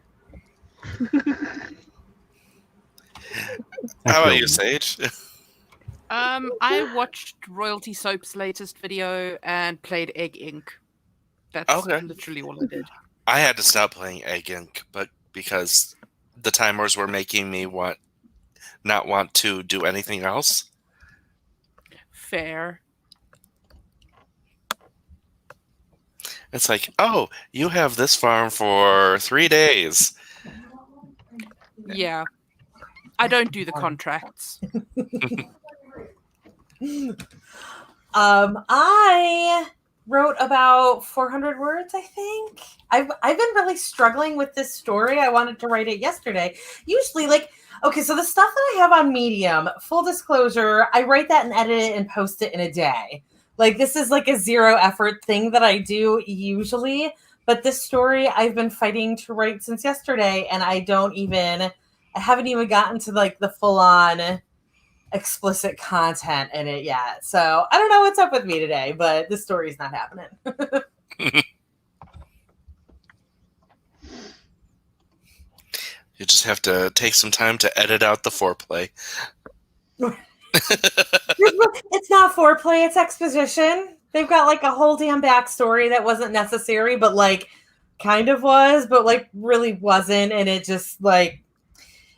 How about you, Sage? I watched Royalty Soap's latest video and played Egg Inc. That's literally all I did. I had to stop playing Egg Inc., but because the timers were making me not want to do anything else. Fair. It's like, oh, you have this farm for 3 days. Yeah. I don't do the contracts. I wrote about 400 words, I think. I've been really struggling with this story. I wanted to write it yesterday. Usually, like, okay, so the stuff that I have on Medium, full disclosure, I write that and edit it and post it in a day. Like, this is like a 0 effort thing that I do usually. But this story I've been fighting to write since yesterday, and I haven't even gotten to like the full on explicit content in it yet. So I don't know what's up with me today, but this story's not happening. You just have to take some time to edit out the foreplay. It's not foreplay, it's exposition. They've got like a whole damn backstory that wasn't necessary, but like kind of was, but like really wasn't. And it just like,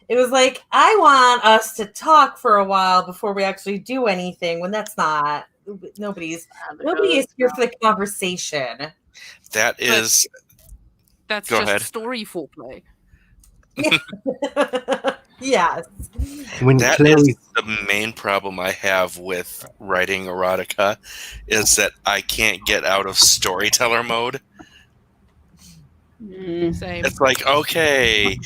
it was like, I want us to talk for a while before we actually do anything, when that's not, nobody is here for the conversation. That's Go just ahead. Story foreplay. Yes. That is the main problem I have with writing erotica, is that I can't get out of storyteller mode. Same. It's like, okay,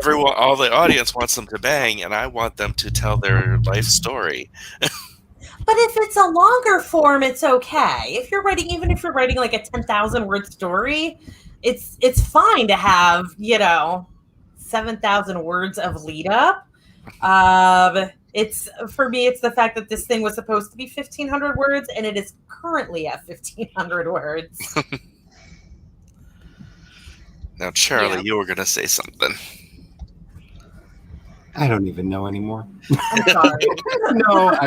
all the audience wants them to bang, and I want them to tell their life story. But if it's a longer form, it's okay. Even if you're writing like a 10,000 word story, it's fine to have, 7,000 words of lead up. For me, it's the fact that this thing was supposed to be 1,500 words, and it is currently at 1,500 words. Now, Charlie, you were going to say something. I don't even know anymore. I'm sorry. No,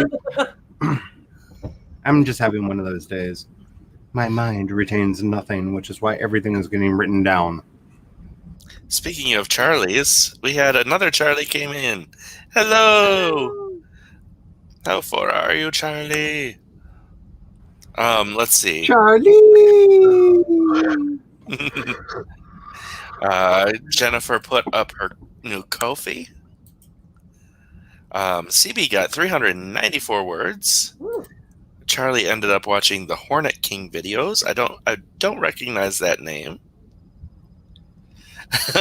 I'm just having one of those days. My mind retains nothing, which is why everything is getting written down. Speaking of Charlies, we had another Charlie came in. Hello! How far are you, Charlie? Let's see. Charlie! Jennifer put up her new Ko-fi. CB got 394 words. Ooh. Charlie ended up watching the Hornet King videos. I don't recognize that name.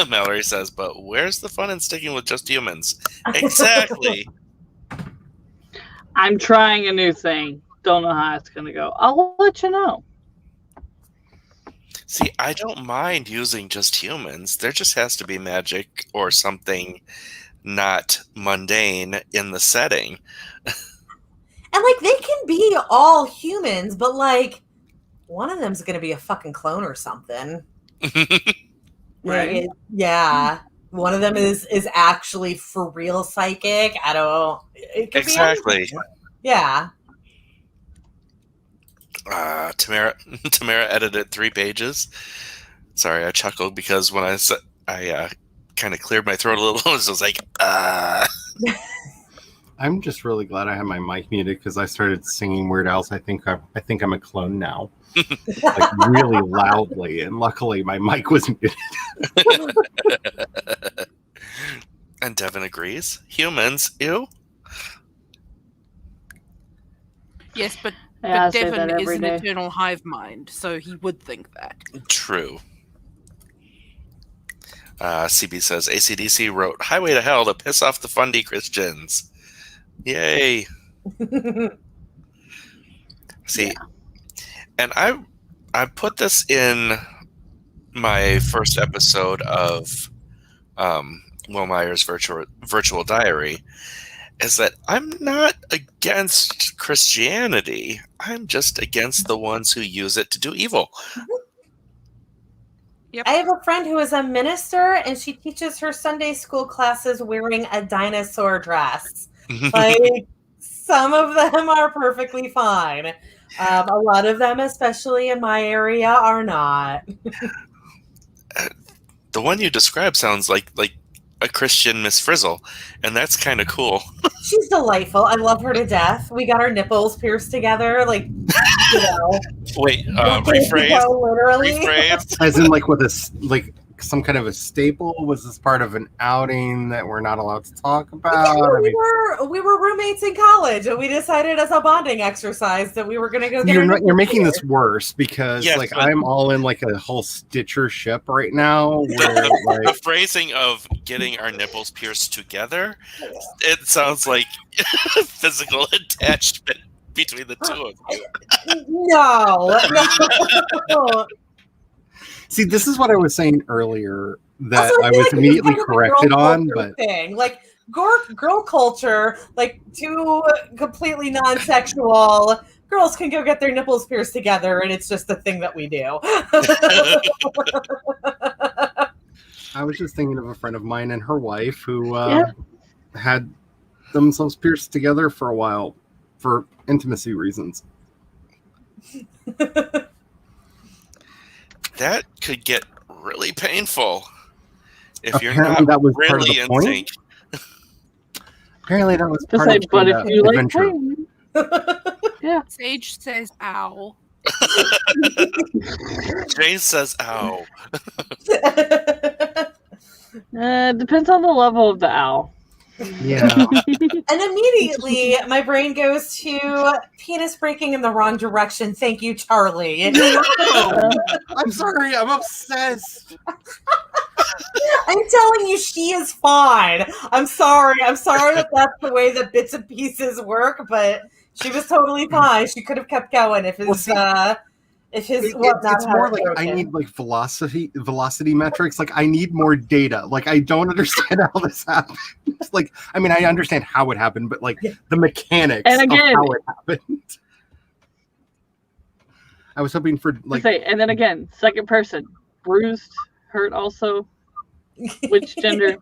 Mallory says, but where's the fun in sticking with just humans? Exactly. I'm trying a new thing. Don't know how it's going to go. I'll let you know. See, I don't mind using just humans. There just has to be magic or something not mundane in the setting. And like, they can be all humans, but like, one of them's going to be a fucking clone or something. Right. Yeah. One of them is actually for real psychic. It could Exactly. be yeah. Tamara edited 3 pages. Sorry, I chuckled because when I kind of cleared my throat a little, I was like, I'm just really glad I have my mic muted because I started singing Weird Al's I think I'm a clone now. Like really loudly, and luckily my mic was muted. And Devin agrees. Humans, ew. Yes, but Yeah, I say Devin that is every an day. eternal hive mind, so he would think that. True. CB says, AC/DC wrote Highway to Hell to piss off the Fundy Christians. Yay. See, and I put this in my first episode of Will Meyer's virtual diary, is that I'm not against Christianity. I'm just against the ones who use it to do evil. Yep. I have a friend who is a minister, and she teaches her Sunday school classes wearing a dinosaur dress. Like, some of them are perfectly fine. A lot of them, especially in my area, are not. The one you described sounds like a Christian Miss Frizzle, and that's kind of cool. She's delightful. I love her to death. We got our nipples pierced together, like, Wait, decades ago, rephrase. literally. Rephrase. As in, like with a some kind of a staple? Was this part of an outing that we're not allowed to talk about? Yeah, I mean, we were roommates in college, and we decided as a bonding exercise that we were going to go. you're making this worse because Yes, like but- I'm all in like a whole Stitcher ship right now. Where The like phrasing of getting our nipples pierced together, it sounds like physical attachment between the two of you. No. see, this is what I was saying earlier that Also, I feel was like it's immediately kind of a corrected girl on, culture but thing. Like girl culture, like two completely non-sexual girls can go get their nipples pierced together, and it's just a thing that we do. I was just thinking of a friend of mine and her wife who Yeah. had themselves pierced together for a while for intimacy reasons. That could get really painful if you're Apparently not that was part of really the in point. sync. Apparently that was Just part like, of but the if you like adventure. pain, Sage says, "Ow." Jane says, "Ow." depends on the level of the owl. Yeah. And immediately my brain goes to penis breaking in the wrong direction. Thank you, Charlie. I'm sorry, I'm obsessed. I'm telling you, she is fine. I'm sorry. I'm sorry that that's the way that bits and pieces work, but she was totally fine. She could have kept going if his Well, see, whatnot it's more had like I broken. need like velocity metrics. Like I need more data. Like I don't understand how this happened. Like I mean, I understand how it happened, but like the mechanics And again- of how it happened. I was hoping for like And then again, second person, bruised, hurt also. Which gender?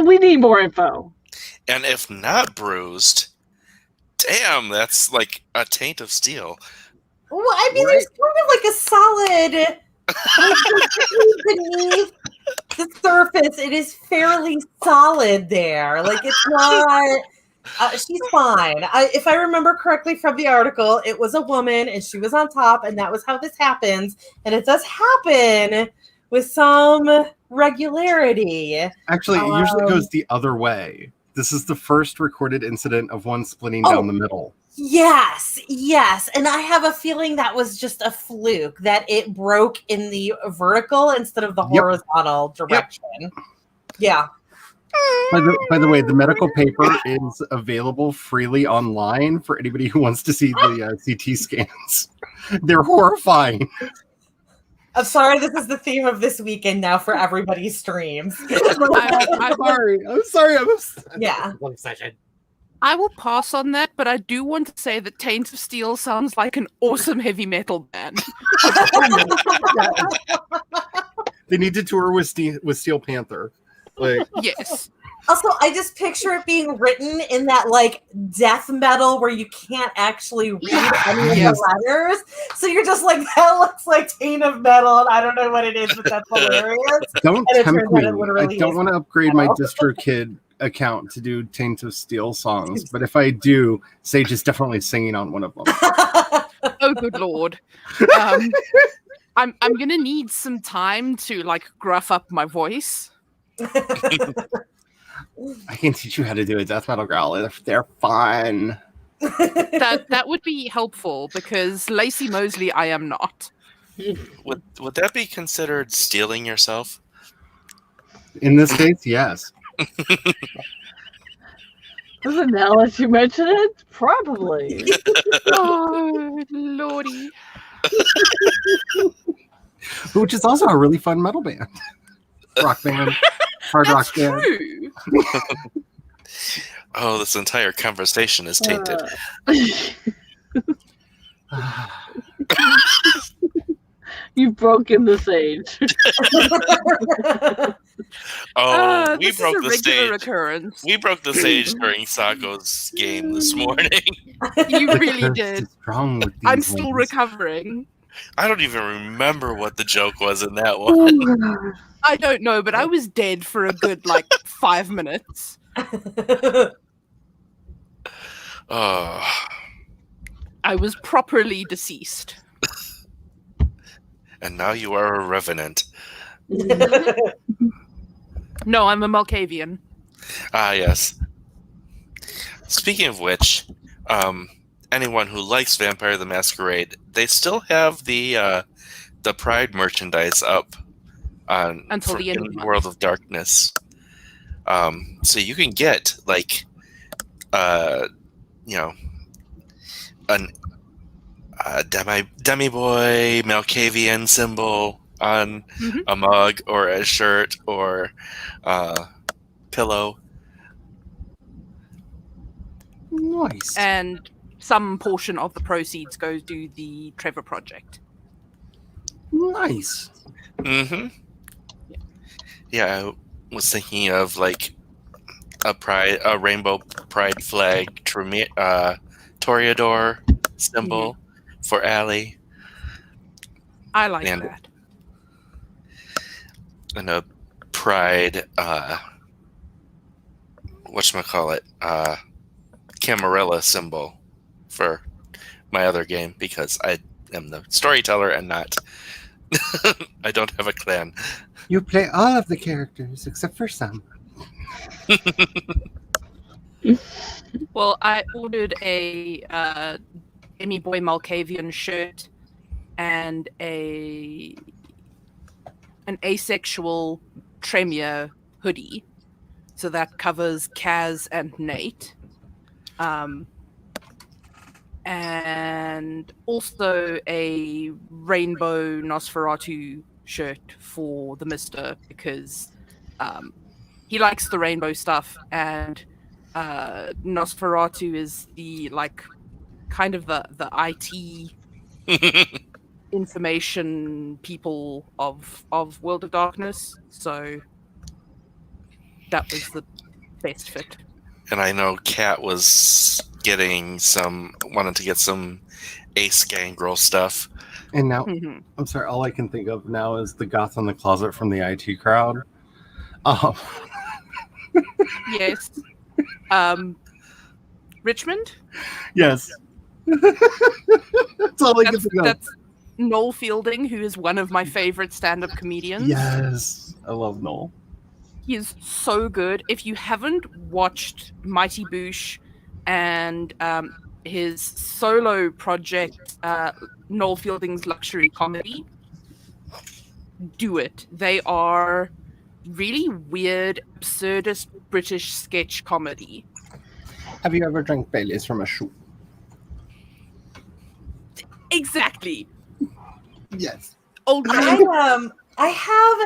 We need more info. And if not bruised, damn, that's like a taint of steel. Well, I mean, Right. there's kind of like a solid beneath the surface. It is fairly solid there. Like it's not. She's fine. If I remember correctly from the article, it was a woman and she was on top, and that was how this happens. And it does happen with some regularity. actually it usually Um, goes the other way. This is the first recorded incident of one splitting Oh. down the middle. Yes. And I have a feeling that was just a fluke, that it broke in the vertical instead of the Yep. horizontal direction. Yeah. By the way, the medical paper is available freely online for anybody who wants to see the CT scans. They're horrifying. I'm sorry, this is the theme of this weekend now for everybody's streams. I will I'm sorry. I'm Yeah. I will pass on that, but I do want to say that Taint of Steel sounds like an awesome heavy metal band. They need to tour with Steel Panther. Like, Yes. Also, I just picture it being written in that like death metal where you can't actually read any of Yes. the letters. So you're just like, that looks like Taint of Metal, and I don't know what it is, but that's hilarious. don't And it tempt turns out me. it literally I don't is want to upgrade my metal. DistroKid account to do Taint of Steel songs, but if I do, Sage is definitely singing on one of them. Oh, good lord. I'm gonna need some time to like gruff up my voice. I can teach you how to do a death metal growl. They're fun. That would be helpful because Lacey Mosley, I am not. Would that be considered stealing yourself? In this case, yes. Now that you mention it, probably. Oh, lordy. Which is also a really fun metal band. Rock band. Hard That's rock band. true. Oh, this entire conversation is tainted. You've broken the sage. Oh, we this broke is a the regular stage. occurrence. We broke the stage during Sako's game this morning. You The really curse did. is strong with these I'm still ones. recovering. I don't even remember what the joke was in that one. I don't know, but I was dead for a good like 5 minutes. Oh, I was properly deceased. and now you are a revenant. No, I'm a Malkavian. Ah, yes. Speaking of which, anyone who likes Vampire the Masquerade, they still have the Pride merchandise up on Until the end of the in month. World of Darkness. So you can get like you know, an demi boy Malkavian symbol on Mhm. a mug or a shirt or pillow. Nice. And some portion of the proceeds goes to the Trevor Project. Nice. Mm-hmm. Yeah, I was thinking of like a rainbow pride flag Toreador symbol for Allie, I like And- that. and a pride whatchamacallit, Camarilla symbol for my other game because I am the storyteller and not I don't have a clan. You play all of the characters except for some. Well, I ordered a Demi Boy Malkavian shirt and an asexual Tremere hoodie. So that covers Kaz and Nate. And also a rainbow Nosferatu shirt for the Mister because he likes the rainbow stuff, and Nosferatu is the kind of the IT information people of World of Darkness. So that was the best fit. And I know Kat was wanted to get some Ace Gangrel stuff. And now, Mhm. I'm sorry, all I can think of now is the goth in the closet from the IT crowd. Oh, Yes. Richmond? yes. That's all I can think of. That's Noel Fielding, who is one of my favorite stand-up comedians. Yes. I love Noel. He is so good. If you haven't watched Mighty Boosh and his solo project, Noel Fielding's Luxury Comedy, do it. They are really weird, absurdist British sketch comedy. Have you ever drank Baileys from a shoe? Exactly. Yes. Old I have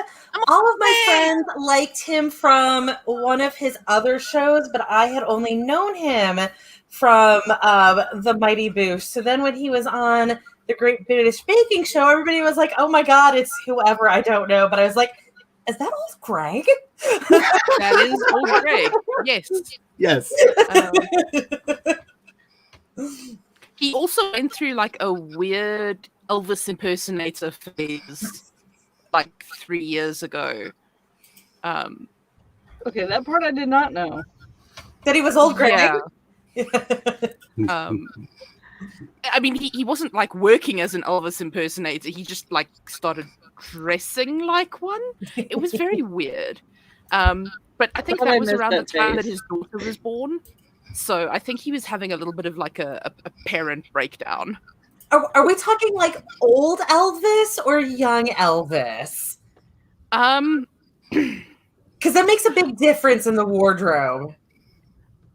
all of my friends liked him from one of his other shows, but I had only known him from the Mighty Boosh. So then when he was on the Great British Baking Show, everybody was like, "Oh my God, it's whoever I don't know." But I was like, "Is that old Greg?" That is old Greg. Yes. Yes. He also went through like a weird Elvis impersonator phase like 3 years ago. Okay, that part I did not know. That he was old Greg. Yeah. I mean, he wasn't like working as an Elvis impersonator. He just like started dressing like one. It was very weird. But I think Thought that I was missed around the that time that phase. his daughter was born. So I think he was having a little bit of like a parent breakdown. Are we talking like old Elvis or young Elvis? Because that makes a big difference in the wardrobe.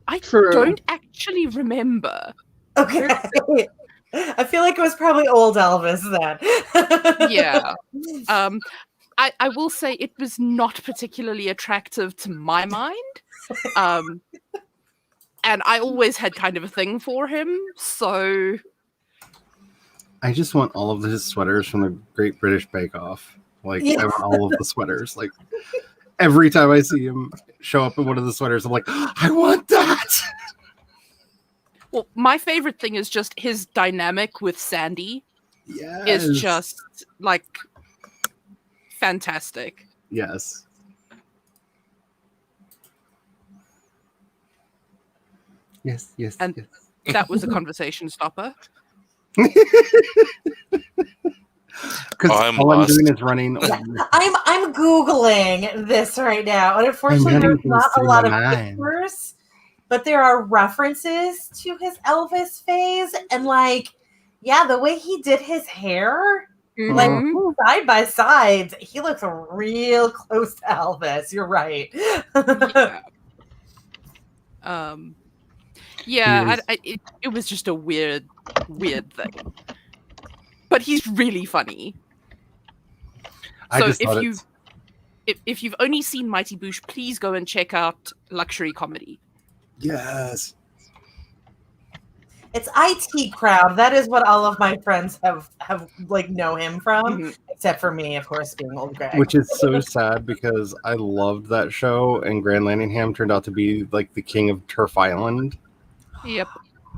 I True. don't actually remember. Okay. I feel like it was probably old Elvis then. Yeah. I will say it was not particularly attractive to my mind. And I always had kind of a thing for him, so I just want all of his sweaters from the Great British Bake Off. Like, Yeah. I want all of the sweaters. Like, every time I see him show up in one of the sweaters, I'm like, I want that. well, my favorite thing is just his dynamic with Sandy Yes. is just like fantastic. Yes. Yes, yes, And- yes. That was a conversation stopper. Because I'm all I'm lost. doing is running. I'm Googling this right now, and unfortunately, running there's not a things lot through of my mind. pictures, but there are references to his Elvis phase, and like, yeah, the way he did his hair, like Mhm. side by side, he looks real close to Elvis. You're right. Yeah. Yeah, He it was just a weird thing. But he's really funny. I So just if thought you it's if you've only seen Mighty Boosh, please go and check out Luxury Comedy. yes. It's IT Crowd. That is what all of my friends have like know him from, Mhm. except for me, of course, being old Greg. Which is so sad because I loved that show, and Grand Landingham turned out to be like the king of Turf Island. Yep.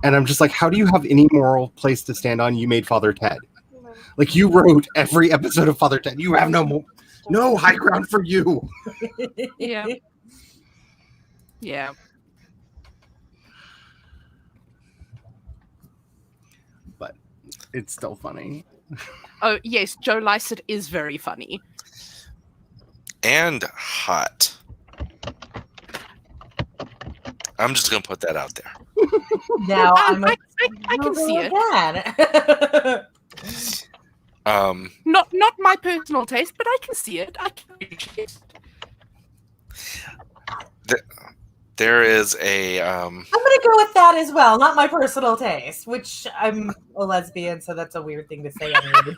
And I'm just like, how do you have any moral place to stand on? You made Father Ted. Like, you wrote every episode of Father Ted. You have no high ground for you. Yeah. Yeah. But it's still funny. Oh yes, Joe Lycett is very funny. And hot. I'm just gonna put that out there. Now I'm I can see it. Again. Not my personal taste, but I can see it. I can appreciate it. There is a I'm gonna go with that as well. Not my personal taste, which I'm a lesbian, so that's a weird thing to say. Anyway,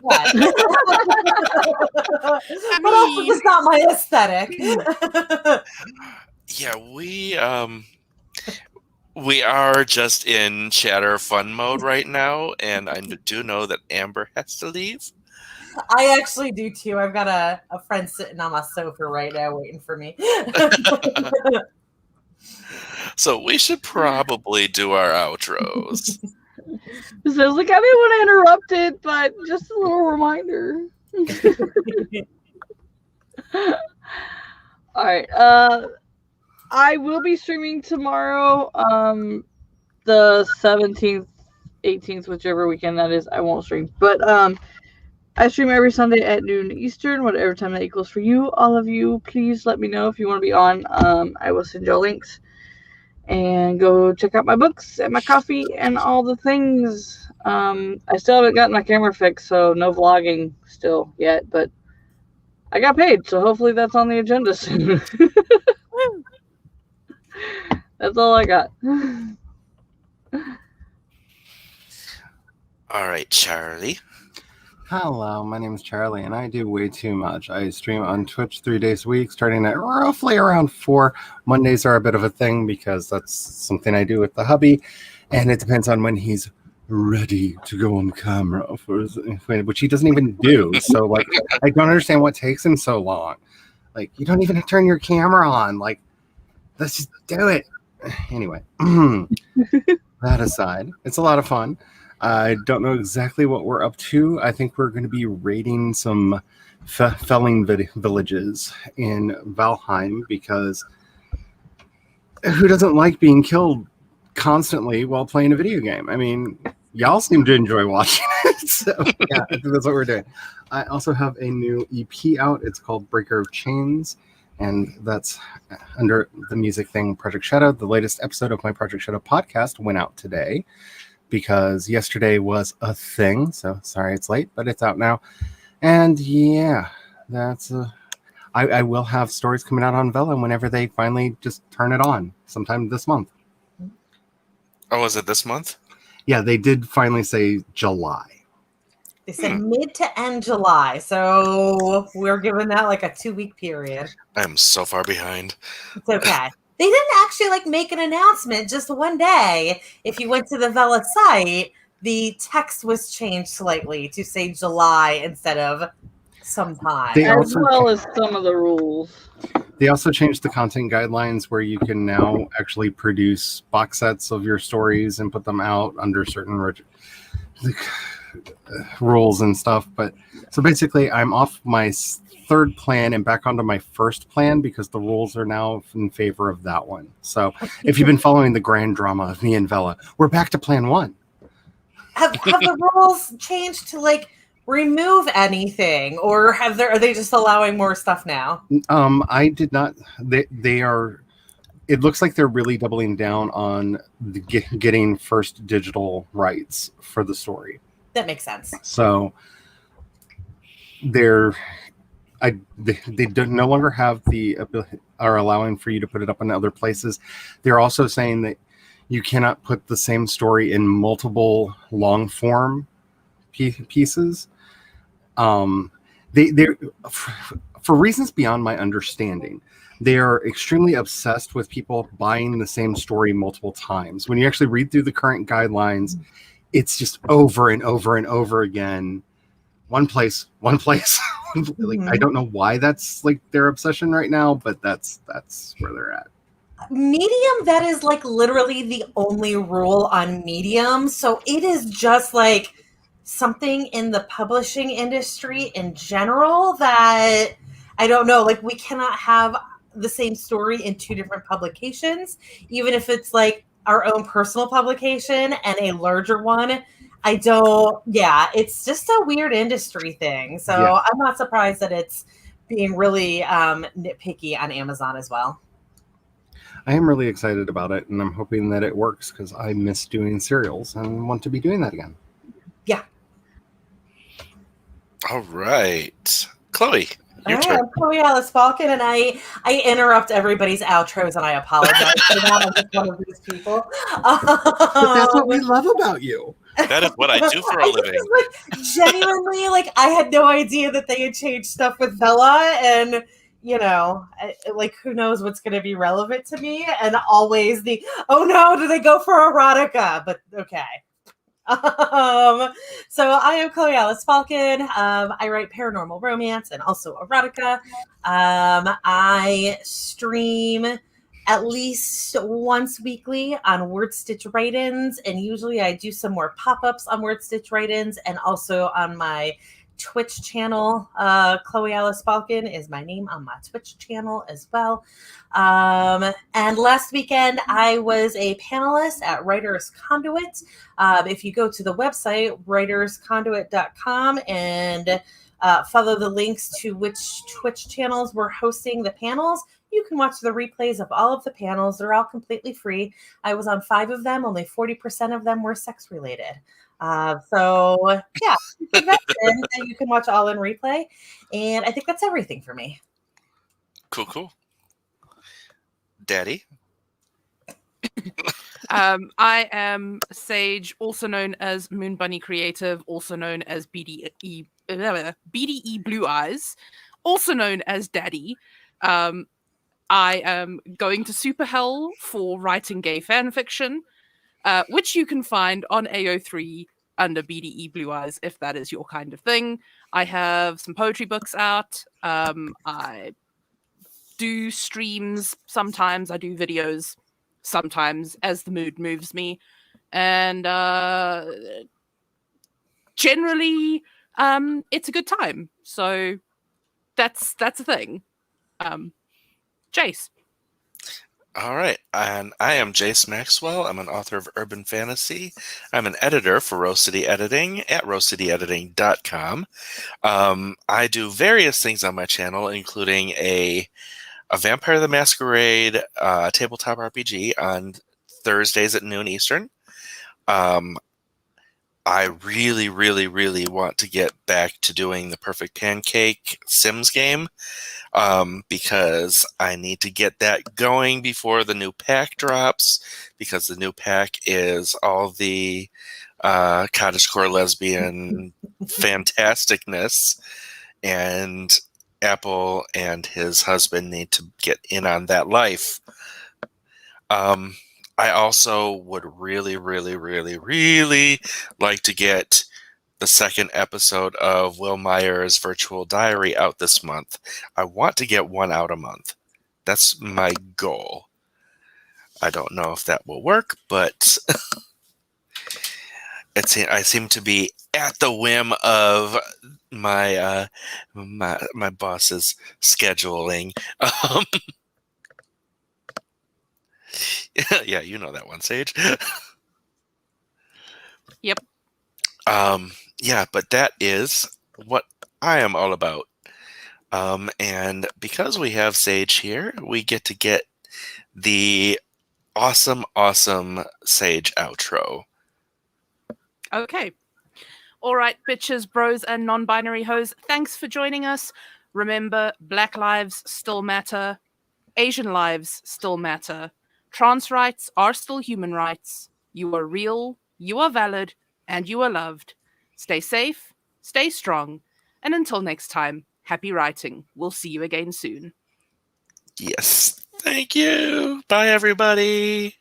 but also just not my aesthetic. yeah, we are just in chatter fun mode right now, and I do know that Amber has to leave. I actually do too. I've got a friend sitting on my sofa right now waiting for me. So we should probably do our outros. So like, I didn't want to interrupt it, but just a little reminder. All right. I will be streaming tomorrow. The 17th, 18th, whichever weekend that is. I won't stream, but I stream every Sunday at noon Eastern, whatever time that equals for you. All of you, please let me know if you want to be on. I will send y'all links. And go check out my books and my coffee and all the things. I still haven't gotten my camera fixed, so no vlogging still yet, but I got paid, so hopefully that's on the agenda soon. That's all I got. All right, Charlie. Hello, my name is Charlie, and I do way too much. I stream on Twitch 3 days a week, starting at roughly around 4. Mondays are a bit of a thing because that's something I do with the hubby, and it depends on when he's ready to go on camera, which he doesn't even do. So, like, I don't understand what takes him so long. Like, you don't even turn your camera on. Like, let's just do it. Anyway, that aside, it's a lot of fun. I don't know exactly what we're up to. I think we're going to be raiding some felling villages in Valheim because who doesn't like being killed constantly while playing a video game? I mean, y'all seem to enjoy watching it. So, yeah, I think that's what we're doing. I also have a new EP out. It's called Breaker of Chains, and that's under the music thing Project Shadow. The latest episode of my Project Shadow podcast went out today, because yesterday was a thing. So sorry it's late, but it's out now. And yeah, that's I will have stories coming out on Vela whenever they finally just turn it on sometime this month. Oh, was it this month? Yeah, they did finally say July. They said mid to end July, so we're giving that like a 2-week period. I'm so far behind. It's okay. They didn't actually like make an announcement just one day. If you went to the Vela site, the text was changed slightly to say July instead of sometime. They As also well as some of the rules. They also changed the content guidelines where you can now actually produce box sets of your stories and put them out under certain rules and stuff. But so basically, I'm off my third plan and back onto my first plan because the rules are now in favor of that one. So if you've been following the grand drama of me and Vela, we're back to plan 1. Have the rules changed to like remove anything, or are they just allowing more stuff now? I did not. They are. It looks like they're really doubling down on getting first digital rights for the story. That makes sense. So they don't no longer have the ability, are allowing for you to put it up in other places. They're also saying that you cannot put the same story in multiple long form pieces. They're for reasons beyond my understanding. They are extremely obsessed with people buying the same story multiple times. When you actually read through the current guidelines, it's just over and over and over again. One place. Like, I don't know why that's like their obsession right now, but that's where they're at. Medium, that is like literally the only rule on Medium. So it is just like something in the publishing industry in general that I don't know. Like, we cannot have the same story in two different publications, even if it's like our own personal publication and a larger one. It's just a weird industry thing. So Yeah. I'm not surprised that it's being really nitpicky on Amazon as well. I am really excited about it, and I'm hoping that it works because I miss doing serials and want to be doing that again. Yeah. All right. Chloe, your All turn. right, I'm Chloe Alice Falcon, and I interrupt everybody's outros, and I apologize for that. I'm just one of these people. But that's what we love about you. That is what I do for a living. Like, genuinely, like, I had no idea that they had changed stuff with Bella, and like, who knows what's going to be relevant to me? And always oh no, do they go for erotica? But okay. So I am Chloe Alice Falcon. I write paranormal romance and also erotica. I stream at least once weekly on Word Stitch Write-ins, and usually I do some more pop-ups on Word Stitch Write-ins, and also on my Twitch channel. Chloe Alice Falcon is my name on my Twitch channel as well. And last weekend I was a panelist at Writers Conduit. If you go to the website writersconduit.com and follow the links to which Twitch channels were hosting the panels, you can watch the replays of all of the panels. They're all completely free. I was on 5 of them. Only 40% of them were sex related. So yeah, you can watch all in replay. And I think that's everything for me. Cool. Daddy? I am Sage, also known as Moon Bunny Creative, also known as BDE Blue Eyes, also known as Daddy. I am going to Super Hell for writing gay fan fiction, which you can find on AO3 under BDE Blue Eyes if that is your kind of thing. I have some poetry books out. I do streams sometimes. I do videos sometimes as the mood moves me. And generally, it's a good time. So that's a thing. Jace. All right. And I am Jace Maxwell. I'm an author of urban fantasy. I'm an editor for Rose City Editing at rosecityediting.com. I do various things on my channel, including a Vampire the Masquerade tabletop RPG on Thursdays at noon Eastern. I really, really, really want to get back to doing the Perfect Pancake Sims game because I need to get that going before the new pack drops, because the new pack is all the cottagecore lesbian fantasticness, and Apple and his husband need to get in on that life. I also would really, really, really, really like to get the second episode of Will Meyer's Virtual Diary out this month. I want to get one out a month. That's my goal. I don't know if that will work, but I seem to be at the whim of my my boss's scheduling. Yeah, you know that one, Sage. Yep. Yeah, but that is what I am all about. And because we have Sage here, we get to get the awesome Sage outro. Okay. All right, bitches, bros, and non-binary hoes, thanks for joining us. Remember, Black lives still matter. Asian lives still matter. Trans rights are still human rights. You are real, you are valid, and you are loved. Stay safe, stay strong, and until next time, happy writing. We'll see you again soon. Yes. Thank you. Bye, everybody.